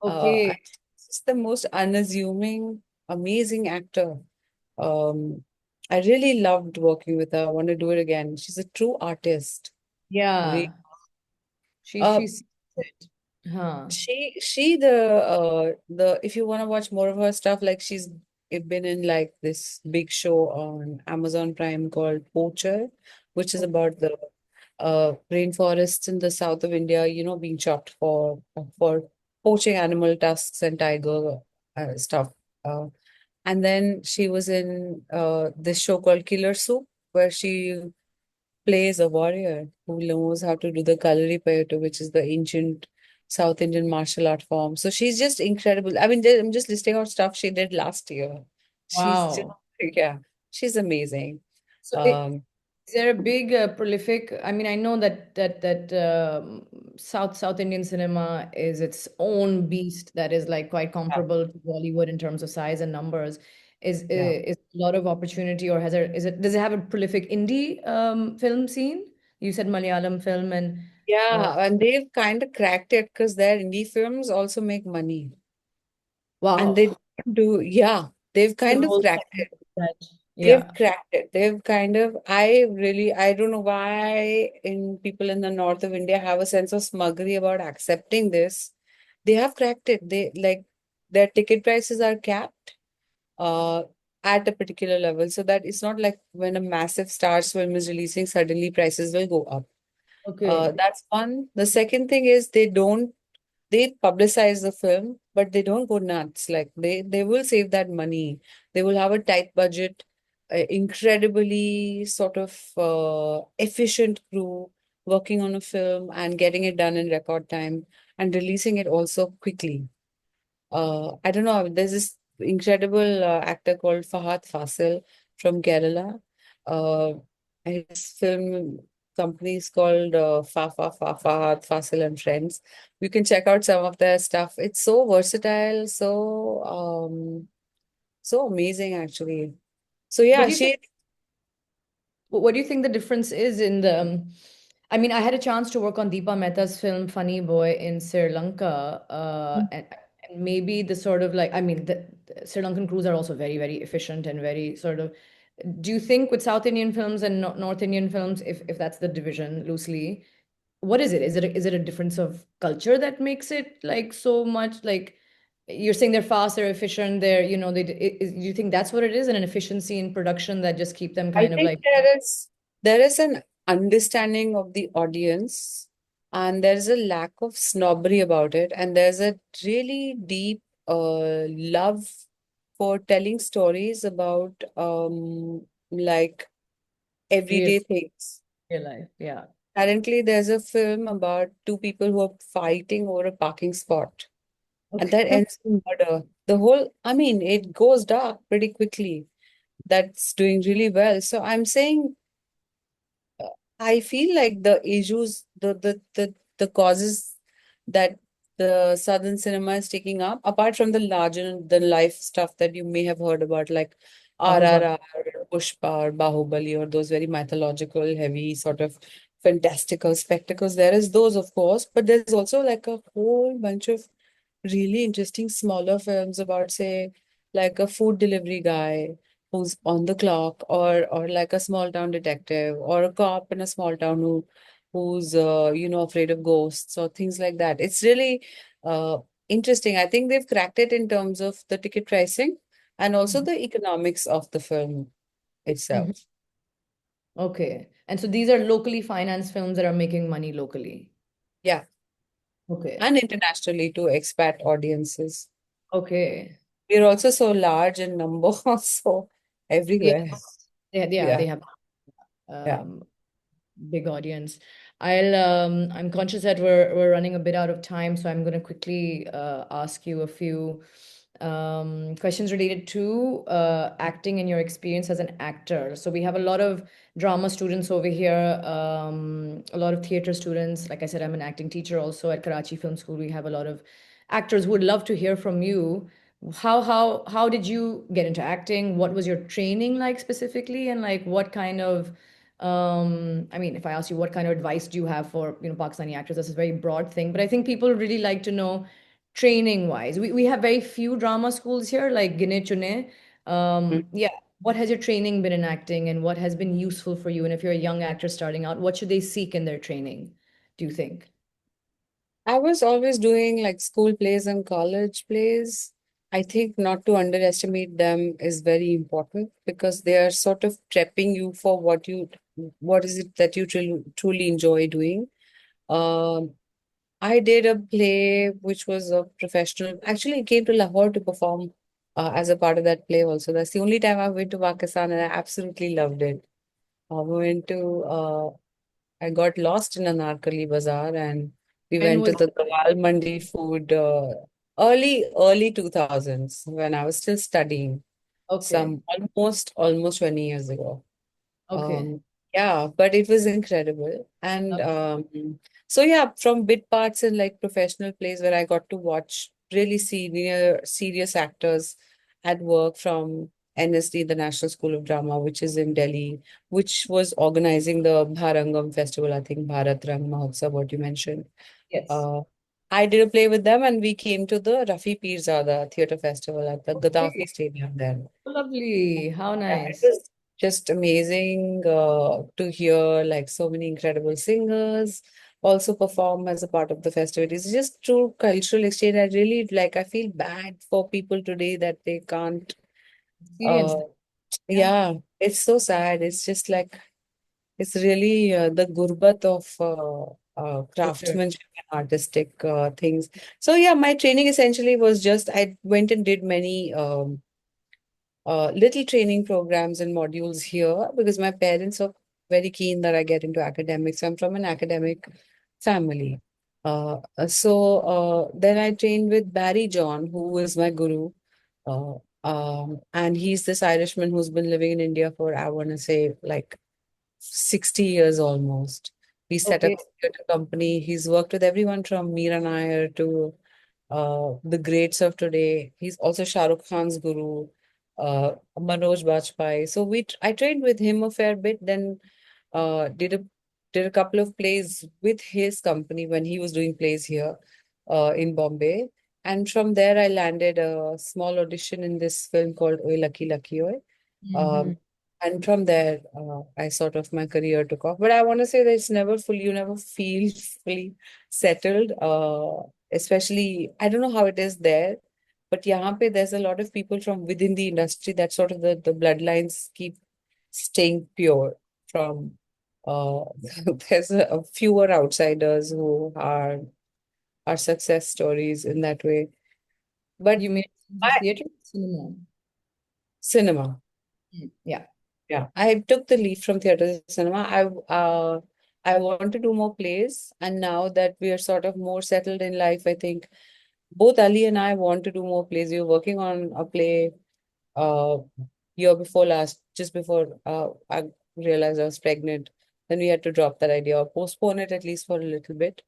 And Okay. she's the most unassuming, amazing actor. Um, I really loved working with her. I want to do it again. She's a true artist. Re Yeah. uh, She's it. Huh. she the if you want to watch more of her stuff, like she's been in like this big show on Amazon Prime called Poacher, which is Okay. about the rainforests in the south of India, being chopped for poaching animal tusks and tiger stuff. Uh, and then she was in this show called Killer Soup, where she plays a warrior who knows how to do the Kalari Payattu, which is the ancient South Indian martial art form. So she's just incredible. I mean, I'm just listing out stuff she did last year. She's just, Wow. yeah, she's amazing. So Um, is there a big prolific? I mean, I know that South Indian cinema is its own beast that is like quite yeah, comparable to Bollywood in terms of size and numbers. yeah. Is a lot of opportunity, or has there is it does it have a prolific indie film scene? You said Malayalam film and uh, Yeah, and they've kind of cracked it because their indie films also make money. And they wow, don't do, yeah, they've the kind of whole cracked it. segment that They've yeah. cracked it. They've kind of, I don't know why in people in the north of India have a sense of smuggery about accepting this. They have cracked it. They like their ticket prices are capped uh at a particular level. So that it's not like when a massive star film is releasing, suddenly prices will go up. Okay. That's one. The second thing is they publicize the film, but they don't go nuts. Like they will save that money. They will have a tight budget, incredibly sort of efficient crew working on a film and getting it done in record time and releasing it also quickly. I don't know. There's this incredible actor called Fahad Fasil from Kerala. Uh, his film company is called Fahad Fasil and Friends. You can check out some of their stuff. It's so versatile, so amazing actually. So What yeah, do you think? she What do you think the difference is in the? I mean, I had a chance to work on Deepa Mehta's film Funny Boy in Sri Lanka, and maybe the sort of like, I mean, the Sri Lankan crews are also very, very efficient and very sort of. Do you think with South Indian films and North Indian films, if that's the division loosely, what is it? Is it a difference of culture that makes it like so much like you're saying they're fast, they're efficient, they're, do you think that's what it is, and an efficiency in production that just keep them I kind of think like there is an understanding of the audience, and there's a lack of snobbery about it, and there's a really deep love for telling stories about like real everyday things. real life? Yeah. Currently, there's a film about two people who are fighting over a parking spot, and that Okay. ends in murder. I mean, it goes dark pretty quickly. That's doing really well. So I'm saying I feel like the issues, the causes that the Southern cinema is taking up, apart from the larger than life stuff that you may have heard about, like Bahubali. RRR, Pushpa, or Bahubali, or those very mythological, heavy, sort of fantastical spectacles. There is those, of course, but there's also like a whole bunch of really interesting smaller films about, say, like a food delivery guy who's on the clock, or like a small town detective, or a cop in a small town who's afraid of ghosts or things like that. It's really interesting. I think they've cracked it in terms of the ticket pricing and also Mhm. the economics of the film Mhm. itself. Okay. And so these are locally financed films that are making money locally. Yeah, Okay. and internationally to expat audiences. Okay. We're also so large in number, so everywhere. Yes. Yeah, Yeah, they have yeah. um big audience. I'm conscious that we're running a bit out of time, so I'm going to quickly ask you a few questions related to acting and your experience as an actor. So we have a lot of drama students over here, a lot of theater students. Like I said, I'm an acting teacher also at Karachi Film School. We have a lot of actors who would love to hear from you. How did you get into acting? What was your training like specifically, and like what kind of I mean, if I ask you what kind of advice do you have for, Pakistani actors, that's a very broad thing. But I think people really like to know training wise. We have very few drama schools here, like Gine Chune. Yeah. What has your training been in acting and what has been useful for you? And if you're a young actor starting out, what should they seek in their training, do you think? I was always doing like school plays and college plays. I think not to underestimate them is very important because they are sort of prepping you for what is it that you truly enjoy doing. Um, I did a play which was a professional. Actually, I came to Lahore to perform as a part of that play also. That's the only time I went to Pakistan and I absolutely loved it. We went to I got lost in Anarkali Bazaar and we When went to was the Dawal Mandi food early 2000s when I was still studying, okay. some almost 20 years ago. Okay. Um, yeah, but it was incredible. And Okay. so yeah, from bit parts in like professional plays where I got to watch really serious actors at work from NSD, the National School of Drama, which is in Delhi, which was organizing the Bharangam Festival, I think Bharat Rang Mahotsav, what you mentioned. Yes. Uh, I did a play with them and we came to the Rafi Pirzada Theatre Festival at the Gaddafi Okay. Stadium then. Lovely. How Yeah, it nice. was just amazing to hear like so many incredible singers also perform as a part of the festivities. It's just true cultural exchange. I really like, I feel bad for people today that they can't, Experience uh, that. Yeah. yeah, it's so sad. It's just like, it's really the gurbat of For sure. craftsmanship and artistic things. So yeah, my training essentially was just, I went and did many little training programs and modules here because my parents are very keen that I get into academics. I'm from an academic family. Then I trained with Barry John, who is my guru. Uh, and he's this Irishman who's been living in India for, I want to say, like 60 years almost. He set up Okay. a theater company. He's worked with everyone from Meera Nair to the greats of today. He's also Shah Rukh Khan's guru, Manoj Bajpayee. So I trained with him a fair bit. Then did a couple of plays with his company when he was doing plays here in Bombay. And from there, I landed a small audition in this film called Oy Lucky Lucky Oy. Hmm. Um, and from there, I sort of my career took off. But I want to say that it's never fully, you never feel fully settled. Especially, I don't know how it is there, but यहाँ पे there's a lot of people from within the industry that sort of the bloodlines keep staying pure from uh there's a fewer outsiders who are success stories in that way. But You made I theater cinema. cinema. Yeah. Yeah, I took the leap from theater to cinema. I want to do more plays, and now that we are sort of more settled in life, I think both Ali and I want to do more plays. We were working on a play uh year before last, just before I realized I was pregnant. Then we had to drop that idea or postpone it at least for a little bit.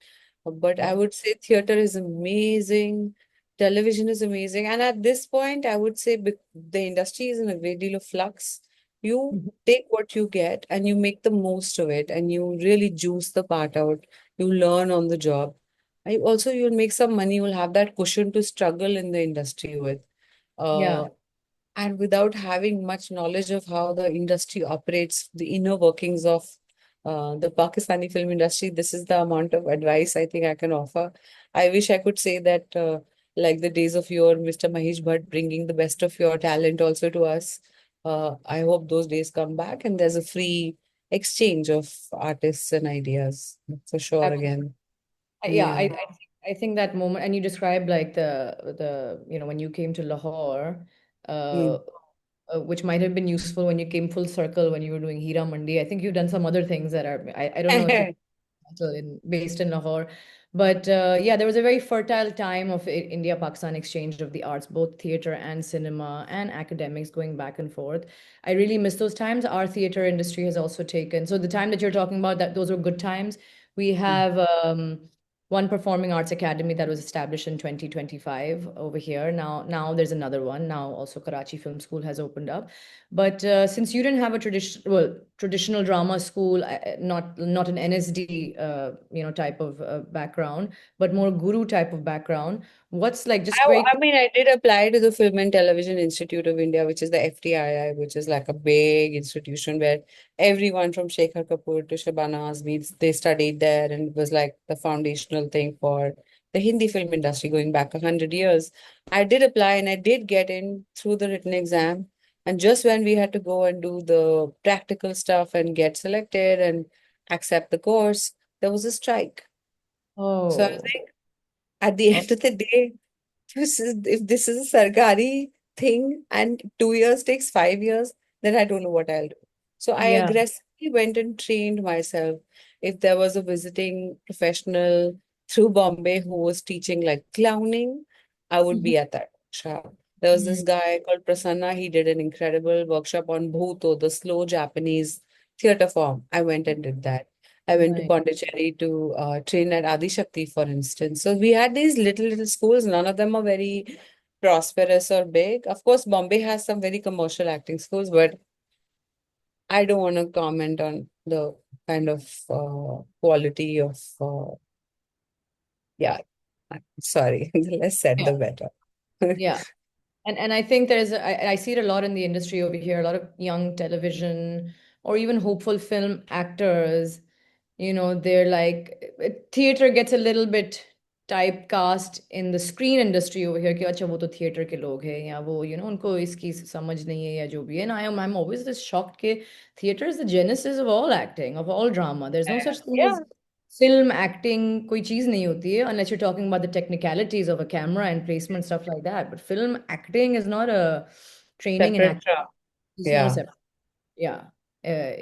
But I Okay. would say theater is amazing, television is amazing, and at this point, I would say the industry is in a great deal of flux. You Mhm. take what you get and you make the most of it, and you really juice the part out. You learn on the job. I also you'll make some money. You'll have that cushion to struggle in the industry with. Yeah. Uh, and without having much knowledge of how the industry operates, the inner workings of the Pakistani film industry, this is the amount of advice I think I can offer. I wish I could say that, like the days of your Mr. Mahesh Bhatt bringing the best of your talent also to us. I hope those days come back and there's a free exchange of artists and ideas for sure again. Yeah, Yeah. I think that moment, and you described like when you came to Lahore, uh, Mm. which might have been useful when you came full circle when you were doing Hira Mandi. I think you've done some other things that are I don't know if you're still based in Lahore, but yeah, there was a very fertile time of India-Pakistan exchange of the arts, both theater and cinema and academics going back and forth. I really miss those times. Our theater industry has also taken, so the time that you're talking about, that those were good times. We have one performing arts academy that was established in 2025 over here. Now there's another one. Now also Karachi Film School has opened up. But since you didn't have a traditional drama school, not an NSD type of background, but more guru type of background, what's like just very I mean, I did apply to the Film and Television Institute of India, which is the FTII, which is like a big institution where everyone from Shekhar Kapoor to Shabana Azmi, they studied there, and it was like the foundational thing for the Hindi film industry going back 100 years. I did apply and I did get in through the written exam. And just when we had to go and do the practical stuff and get selected and accept the course, there was a strike. So I was oh, like, at the oh end of the day, if this is a Sarkari thing and 2 years takes 5 years, then I don't know what I'll do. So I yeah. aggressively went and trained myself. If there was a visiting professional through Bombay who was teaching like clowning, I would Mhm. be at that workshop. There was this Mhm. guy called Prasanna. He did an incredible workshop on Bhuto, the slow Japanese theater form. I went and did that. I went to Nice. Pondicherry to train at Adi Shakti, for instance. So we had these little schools. None of them are very prosperous or big. Of course, Bombay has some very commercial acting schools, but I don't want to comment on the kind of quality of, yeah, sorry, the less said, Yeah. the better. Yeah. And I think I see it a lot in the industry over here, a lot of young television or even hopeful film actors, they're like, theater gets a little bit typecast in the screen industry over here कि अच्छा वो तो theater के लोग हैं या वो उनको इसकी समझ नहीं है या जो भी है and I'm always just shocked कि theater is the genesis of all acting, of all drama. There's no such thing Yeah, as film acting कोई चीज नहीं होती है unless you're talking about the technicalities of a camera and placement stuff like that. But film acting is not a training in separate acting. track. It's not a Yeah. separate. Yeah,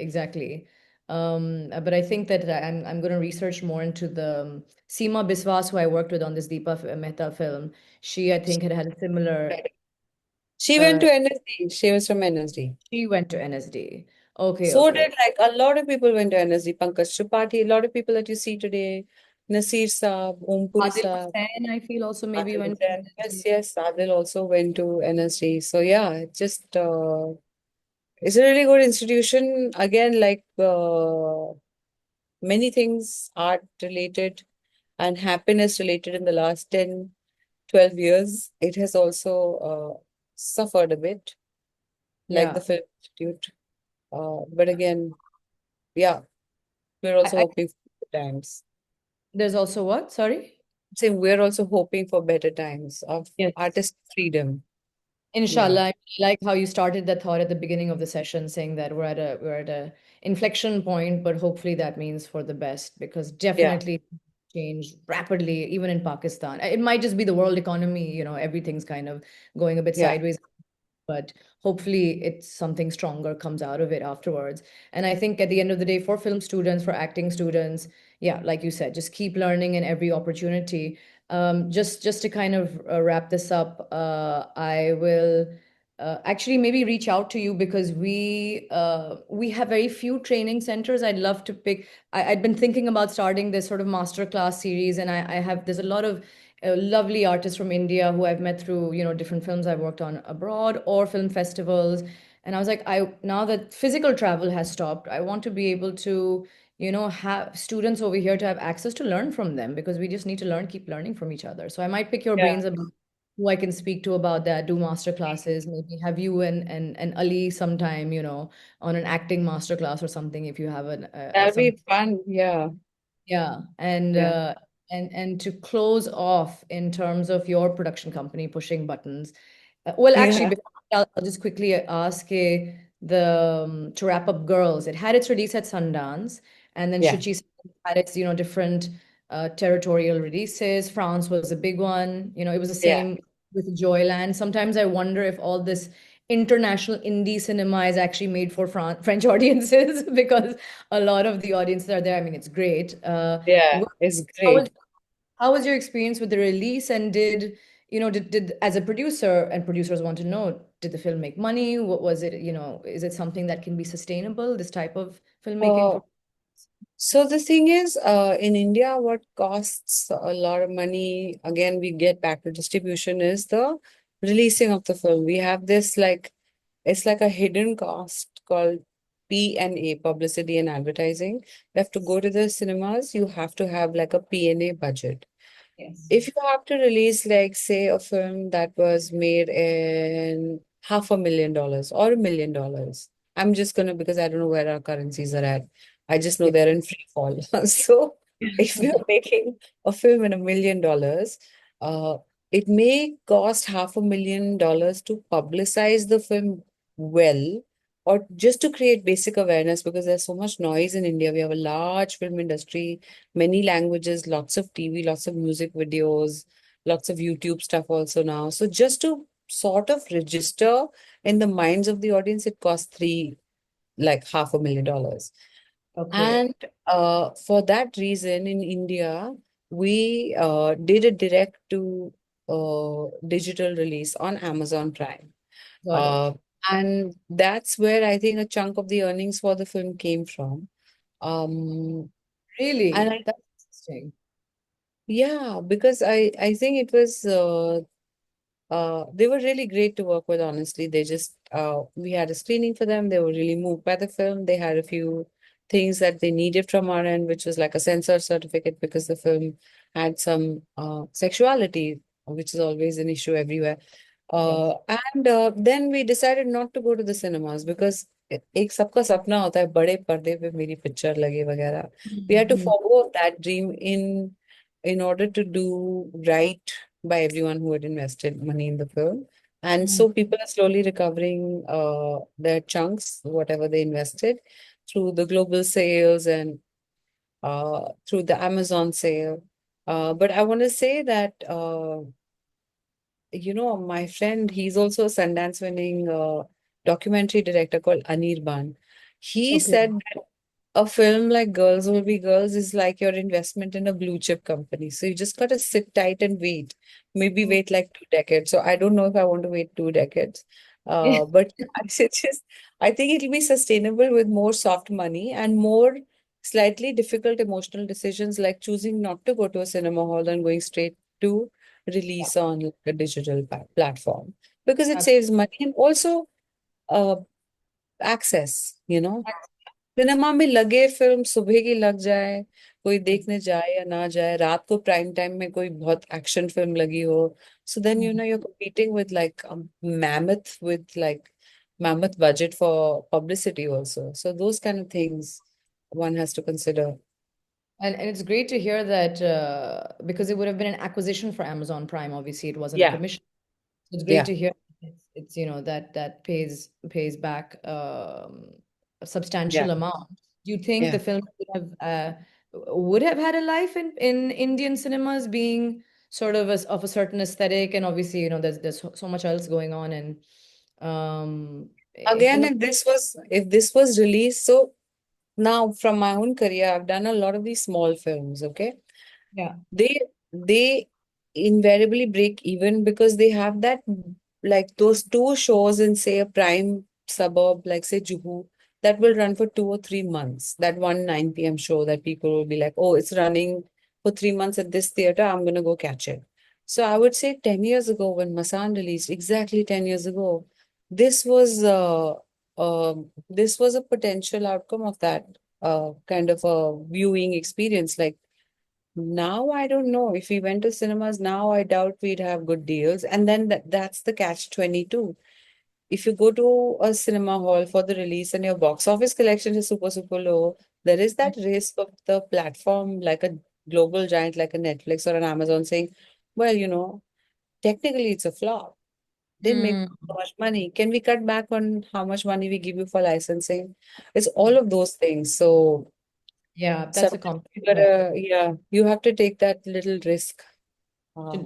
exactly. But I think that I'm going to research more into the Seema Biswas, who I worked with on this Mehta film. She, I think, had a similar. She went Uh, to NSD. She was from NSD. she went to NSD. Okay, So okay. did like a lot of people went to NSD. Pankaj Tripathi, a lot of people that you see today. Nasir Saab, Ompuri Adil Saab, Hussain, I feel, also maybe Adil went to Hussain. Yes, NSD. yes, Adil also went to NSD. So yeah, it's a really good institution. Again, like many things art related and happiness related in the last 10, 12 years, it has also suffered a bit, like the Yeah. Film Institute. But again, yeah, we're I, also I, hoping for better times. there's also what? Sorry? Same, we're also hoping for better times of Yes. artist freedom. Yeah. Inshallah, I like how you started that thought at the beginning of the session, saying that we're at a inflection point, but hopefully that means for the best because Yeah. definitely change rapidly, even in Pakistan. It might just be the world economy, everything's kind of going a bit Yeah. sideways, but hopefully it's something stronger comes out of it afterwards. And I think at the end of the day, for film students, for acting students, yeah, like you said, just keep learning in every opportunity. Just to kind of wrap this up, I will actually maybe reach out to you because we have very few training centers. I'd love to pick. I'd been thinking about starting this sort of master class series, and I have there's a lot of lovely artists from India who I've met through, different films I've worked on abroad or film festivals. And I was like, now that physical travel has stopped, I want to be able to, have students over here to have access to learn from them because we just need to keep learning from each other. So I might pick your Yeah. brains about who I can speak to about that, do master classes, maybe have you and Ali sometime, on an acting master class or something if you have That'll some. be fun. Yeah. Yeah, and Yeah. to close off in terms of your production company pushing buttons. Well, actually, Yeah. before I'll just quickly ask to wrap up Girls. It had its release at Sundance, and then Yeah. Shuchi had its different territorial releases. France was a big one. It was the Yeah. same with Joyland. Sometimes I wonder if all this international indie cinema is actually made for French audiences because a lot of the audiences are there. I mean, it's great. Yeah. It's How was great. how was your experience with the release? And did as a producer, and producers want to know, did the film make money? What was it? Is it something that can be sustainable? This type of filmmaking Uh, for? So the thing is, in India, what costs a lot of money, again, we get back to distribution, is the releasing of the film. We have this like, it's like a hidden cost called P&A, publicity and advertising. You have to go to the cinemas, you have to have like a P&A budget. Yes. If you have to release, like, say, a film that was made in $500,000 or $1 million, I'm just gonna, because I don't know where our currencies are at. I just know Yeah. they're in free fall. So if you're making a film in $1 million, uh, it may cost $500,000 to publicize the film well, or just to create basic awareness, because there's so much noise in India. We have a large film industry, many languages, lots of TV, lots of music videos, lots of YouTube stuff also now. So just to sort of register in the minds of the audience, it costs like $500,000. Okay. And for that reason, in India, we did a direct to digital release on Amazon Prime. Got it. Uh, and that's where I think a chunk of the earnings for the film came from. And Really? I, That's interesting. yeah, because I think it was they were really great to work with, honestly. They just we had a screening for them. They were really moved by the film. They had a few things that they needed from our end, which was like a censor certificate, because the film had some sexuality, which is always an issue everywhere. Yes. And then we decided not to go to the cinemas, because एक सबका सपना होता है बड़े पर्दे पे मेरी picture लगे वगैरह. We had to Mhm. forgo that dream in order to do right by everyone who had invested money in the film. And Mhm. so people are slowly recovering their chunks, whatever they invested, through the global sales and through the Amazon sale. But I want to say that my friend, he's also a Sundance winning documentary director called Anirban. He Okay. said that a film like Girls Will Be Girls is like your investment in a blue chip company. So you just got to sit tight and wait. Maybe Mm. wait like 2 decades. So I don't know if I want to wait 2 decades. But I think it'll be sustainable with more soft money and more slightly difficult emotional decisions, like choosing not to go to a cinema hall and going straight to release on like a digital platform, because it Ab- saves money and also uh, access. Cinema में लगे film सुबह की लग जाए, कोई देखने जाए या ना जाए, रात को प्राइम टाइम में कोई बहुत एक्शन फिल्म लगी हो, so then you're competing with like a mammoth budget for publicity also. So those kind of things one has to consider. And it's great to hear that because it would have been an acquisition for Amazon Prime. Obviously, it wasn't a Yeah, commission. It's great yeah, to hear it's that pays back a yeah, substantial amount. Do you think yeah. the film would have had a life in Indian cinemas, being sort of of a certain aesthetic, and obviously there's so much else going on, and Again, in a if this was released, so now from my own career, I've done a lot of these small films, okay? yeah. They invariably break even because they have that, like those two shows in, say, a prime suburb, like say Juhu, that will run for 2 or 3 months. That one 9 p.m. show that people will be like, oh, it's running for 3 months at this theater, I'm gonna go catch it. So I would say 10 years ago when Masan released, exactly 10 years ago, this was this was a potential outcome of that kind of a viewing experience. Like, now I don't know. If we went to cinemas now, I doubt we'd have good deals. And then that's the catch 22. If you go to a cinema hall for the release and your box office collection is super, super low, there is that risk of the platform, like a global giant like a Netflix or an Amazon, saying, well, technically it's a flop. Didn't make Mm, so much money. Can we cut back on how much money we give you for licensing? It's all of those things. So yeah, that's a sometimes complex you web. gotta, yeah, you have to take that little risk.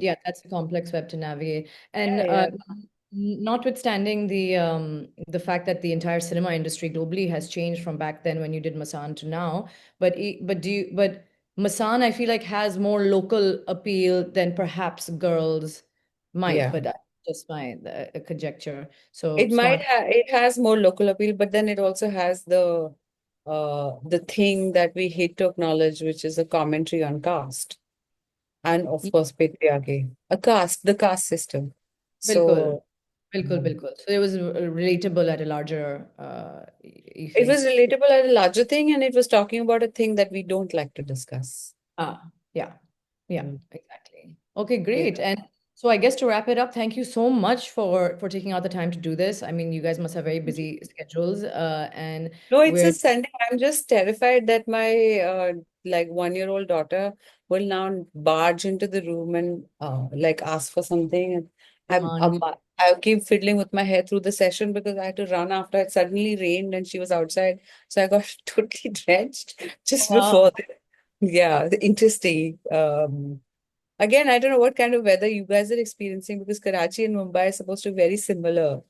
Yeah, that's a complex web to navigate. And Yeah, yeah, notwithstanding the fact that the entire cinema industry globally has changed from back then when you did Masan to now, but Masan, I feel like, has more local appeal than perhaps Girls might, yeah. but that's just my conjecture. So It might smart. have, it has more local appeal, but then it also has the the thing that we hate to acknowledge, which is a commentary on caste and of Yeah, course patriarchy, the caste system. bilkul, So bilkul, um, bilkul. So it was relatable at a larger, you it was think? relatable at a larger thing, and it was talking about a thing that we don't like to discuss. Ah, yeah. Yeah, Mm. exactly. Okay, Yeah. great. And so I guess to wrap it up, thank you so much for taking out the time to do this. I mean, you guys must have very busy schedules, and No, it's a we're Sunday. I'm just terrified that my like 1-year-old daughter will now barge into the room and like ask for something. And demand. I keep fiddling with my hair through the session because I had to run after it suddenly rained and she was outside. So I got totally drenched just Wow. before yeah, interesting. Again, I don't know what kind of weather you guys are experiencing because Karachi and Mumbai are supposed to be very similar.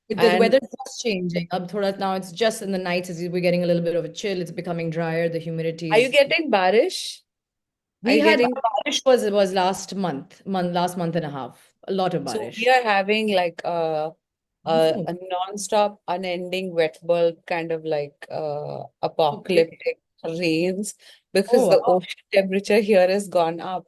The And weather's just changing. Now it's just in the nights as we're getting a little bit of a chill. It's becoming drier. The humidity are you is. getting barish? Are We you had getting barish was last month and a half. A lot of so we barish. are having like Monsoon. a non-stop, unending wet bulb kind of like Okay. apocalyptic rains because Oh, the wow. ocean temperature here has gone up.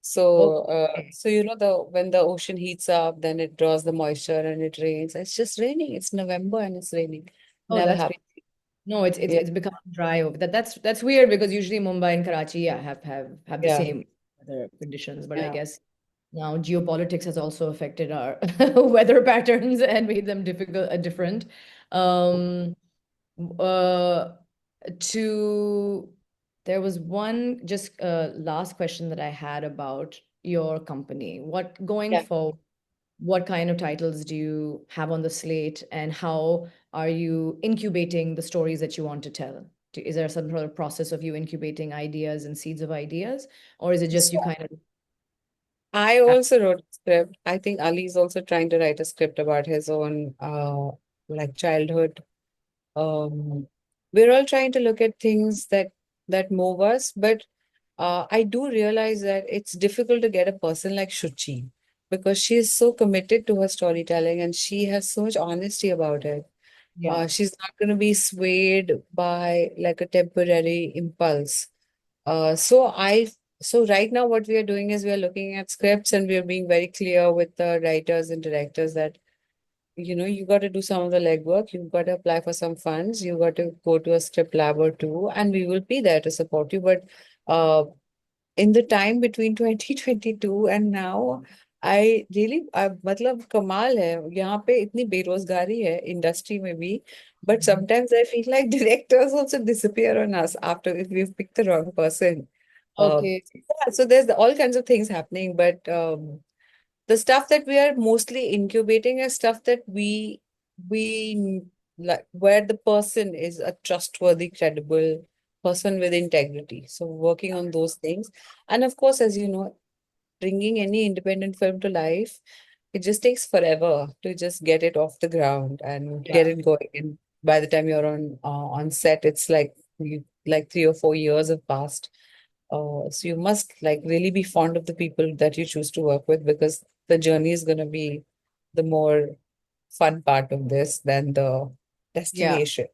So Okay. so you know the when the ocean heats up, then it draws the moisture and it rains. It's just raining. It's November and it's raining. Oh, Never that's happened. great. No, Yeah, it's become dry over that's weird because usually Mumbai and Karachi, yeah, have the yeah, same weather conditions, but I yeah. guess now geopolitics has also affected our weather patterns and made them different. Um, uh, to There was one just last question that I had about your company. What going Yeah. forward? What kind of titles do you have on the slate, and how are you incubating the stories that you want to tell? Is there some sort of process of you incubating ideas and seeds of ideas, or is it just you So kind of I have, also wrote a script. I think Ali is also trying to write a script about his own like childhood. We're all trying to look at things that move us, but I do realize that it's difficult to get a person like Shuchi because she is so committed to her storytelling and she has so much honesty about it. yeah, She's not going to be swayed by like a temporary impulse. So so right now what we are doing is we are looking at scripts and we are being very clear with the writers and directors that you got to do some of the legwork. You've got to apply for some funds. You got to go to a script lab or two, and we will be there to support you. But uh, in the time between 2022 and now, I really मतलब कमाल है यहाँ पे इतनी बेरोजगारी है industry में भी but sometimes I feel like directors also disappear on us after if we've picked the wrong person. okay, Yeah, so there's all kinds of things happening, but the stuff that we are mostly incubating is stuff that we like where the person is a trustworthy, credible person with integrity. So working on those things. And of course, as you know, bringing any independent film to life, it just takes forever to just get it off the ground and get yeah, it going. And by the time you're on set, it's like like 3 or 4 years have passed. So you must like really be fond of the people that you choose to work with because the journey is going to be the more fun part of this than the yeah. destination. Yeah.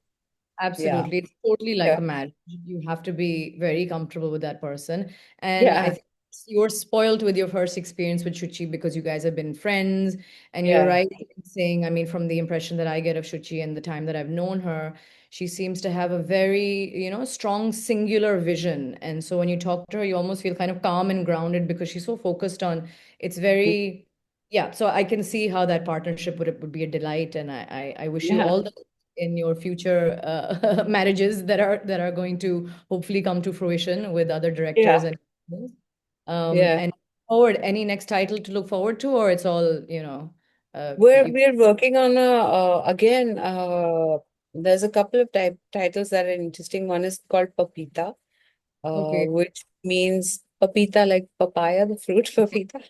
Absolutely. It's totally like Yeah. a marriage. You have to be very comfortable with that person. And I Yeah. think you're spoiled with your first experience with Shuchi because you guys have been friends. And you're Yeah. right in saying, I mean, from the impression that I get of Shuchi and the time that I've known her, she seems to have a very, strong singular vision. And so when you talk to her, you almost feel kind of calm and grounded because she's so focused on it's very, yeah. So I can see how that partnership would be a delight. And I wish you Yeah. all the in your future marriages that are going to hopefully come to fruition with other directors Yeah. and Yeah. and forward any next title to look forward to, or it's all you, We're working on a again there's a couple of titles that are interesting. One is called Papita, okay, which means papita like papaya, the fruit papita.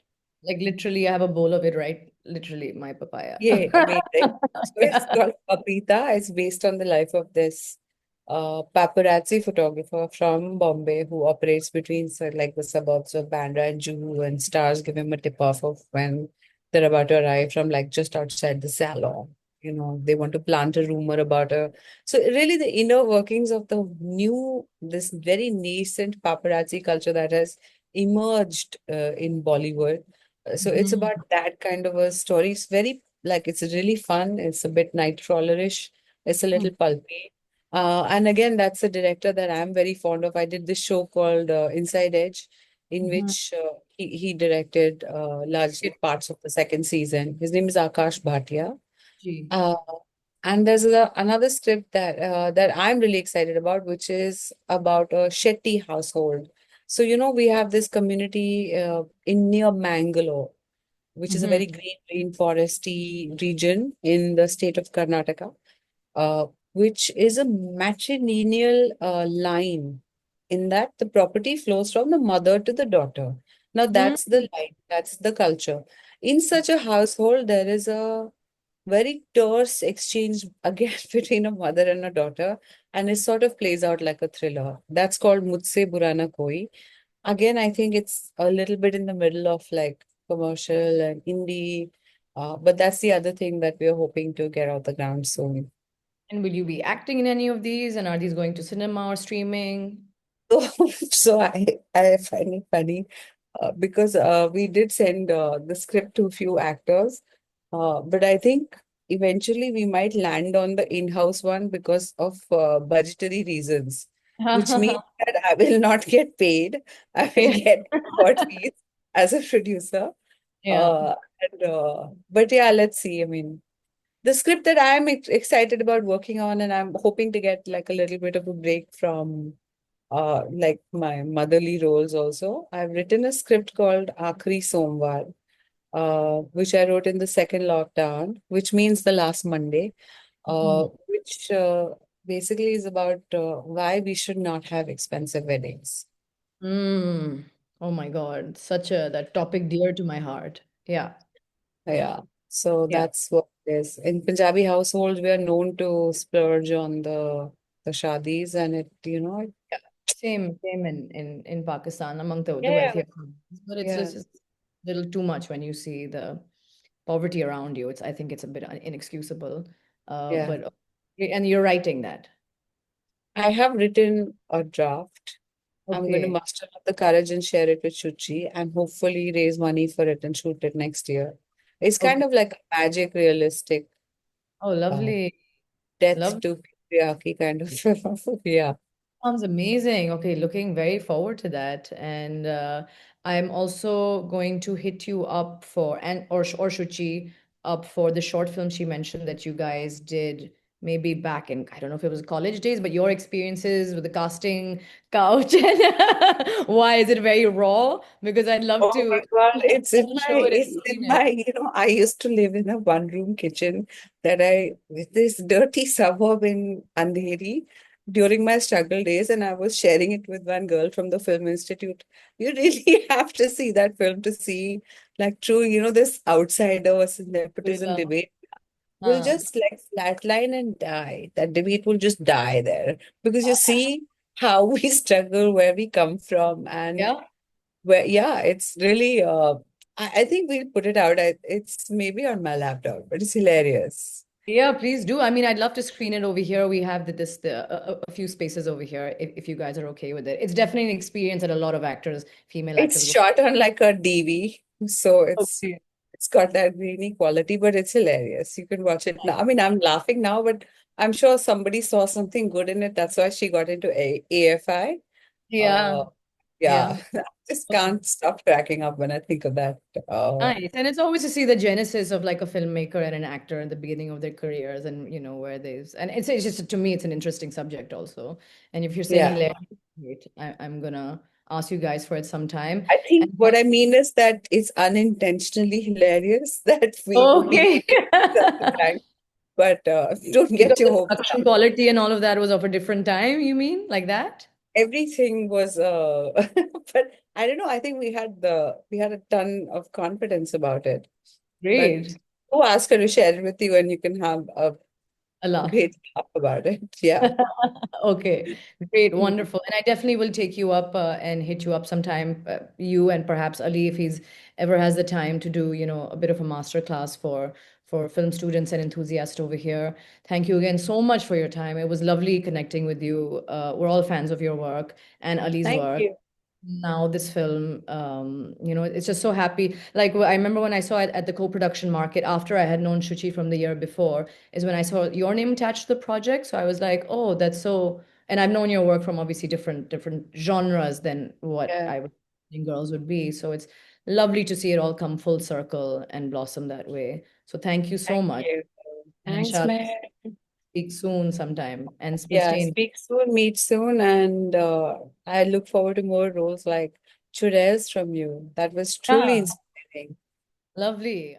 like literally I have a bowl of it, right? Literally my papaya. Yeah, amazing. So it's Yeah. called Papita. It's based on the life of this paparazzi photographer from Bombay who operates between like the suburbs of Bandra and Juhu, and stars give him a tip off of when they're about to arrive from like just outside the salon. they want to plant a rumor about her. So really the inner workings of this very nascent paparazzi culture that has emerged in Bollywood. So it's Mhm. about that kind of a story. It's very, like, it's really fun. It's a bit Nightcrawlerish. It's a little pulpy. And again, that's a director that I'm very fond of. I did this show called Inside Edge, in Mhm. which he directed large parts of the second season. His name is Akash Bhatia. Gee. Uh, and there's another script that I'm really excited about, which is about a Shetty household. So, we have this community in near Mangalore, which is a Mhm. very green rainforesty region in the state of Karnataka, uh, which is a matrilineal line in that the property flows from the mother to the daughter. Now, Mm. that's the line, that's the culture. In such a household, there is a very terse exchange again between a mother and a daughter, and it sort of plays out like a thriller. That's called Mujhse Bura Na Koi. Again, I think it's a little bit in the middle of like commercial and indie, but that's the other thing that we're hoping to get off the ground soon. And will you be acting in any of these? And are these going to cinema or streaming? So I find it funny because we did send the script to a few actors, but I think eventually we might land on the in-house one because of budgetary reasons, which means that I will not get paid. I will Yeah. get what fees as a producer. Yeah. But yeah, let's see. I mean, the script that I'm excited about working on, and I'm hoping to get like a little bit of a break from like my motherly roles also. I've written a script called Aakhri Somvar, which I wrote in the second lockdown, which means the last Monday, Mhm. which basically is about why we should not have expensive weddings. Mm. Oh my God. Such a that topic dear to my heart. Yeah. Yeah. So Yeah. that's what it is. In Punjabi households, we are known to splurge on the shadis, and Yeah. Same in Pakistan among the yeah, wealthier families. But it's yeah, just a little too much when you see the poverty around you. I think it's a bit inexcusable. yeah. But and you're writing that. I have written a draft. I'm going to Okay. muster up the courage and share it with Shuchi and hopefully raise money for it and shoot it next year. It's kind Okay. of like a magic, realistic, Oh, uh, lovely. death Love. to patriarchy kind of. Yeah. Sounds amazing. Okay, looking very forward to that. And I'm also going to hit you up for and or Shuchi up for the short film she mentioned that you guys did maybe back in I don't know if it was college days, but your experiences with the casting couch and why is it very raw? Because I'd love Oh my to God, it's in show my, it it's and in seen it. my, I used to live in a one-room kitchen with this dirty suburb in Andheri during my struggle days, and I was sharing it with one girl from the Film Institute. You really have to see that film to see, like, true, this outsider versus nepotism Yeah. debate will Uh, just like flatline and die. That debate will just die there because you see how we struggle, where we come from, and yeah. well, yeah, it's really, I think we'll put it out. It's maybe on my laptop, but it's hilarious. Yeah, please do. I mean, I'd love to screen it over here. We have a few spaces over here if you guys are okay with it. It's definitely an experience that a lot of actors, female It's actors will. shot on like a DV, so Okay. it's got that grainy quality, but it's hilarious. You can watch it now. I mean, I'm laughing now, but I'm sure somebody saw something good in it. That's why she got into AFI. Yeah, Uh, yeah, yeah. I just can't stop cracking up when I think of that. Nice. And it's always to see the genesis of like a filmmaker and an actor in the beginning of their careers and where they've and it's just to me it's an interesting subject also. And if you're saying Yeah. hilarious, great. I'm gonna ask you guys for it sometime. I think And what I mean is that it's unintentionally hilarious that we okay. at the time, but don't Because get your the hopes production up. quality and all of that was of a different time, you mean? Like that? Everything was, but I don't know. I think we had a ton of confidence about it. But Great. who asked her to share it with you, and you can have a A laugh. great laugh about it. Yeah. Okay, great, wonderful. And I definitely will take you up and hit you up sometime, you and perhaps Ali, if he's ever has the time to do, a bit of a master class for film students and enthusiasts over here. Thank you again so much for your time. It was lovely connecting with you. We're all fans of your work and Ali's Thank work. you. Now this film, it's just so happy. Like I remember when I saw it at the co-production market after I had known Shuchi from the year before, is when I saw your name attached to the project. So I was like, oh, that's so. And I've known your work from obviously different genres than what Yeah. I would think girls would be. So it's lovely to see it all come full circle and blossom that way. So thank you so Thank much. you. And Thanks, inshallah, man. speak soon sometime. And we'll Yeah, stay in. speak soon, meet soon, and I look forward to more roles like Churez from you. That was truly Yeah, inspiring. lovely.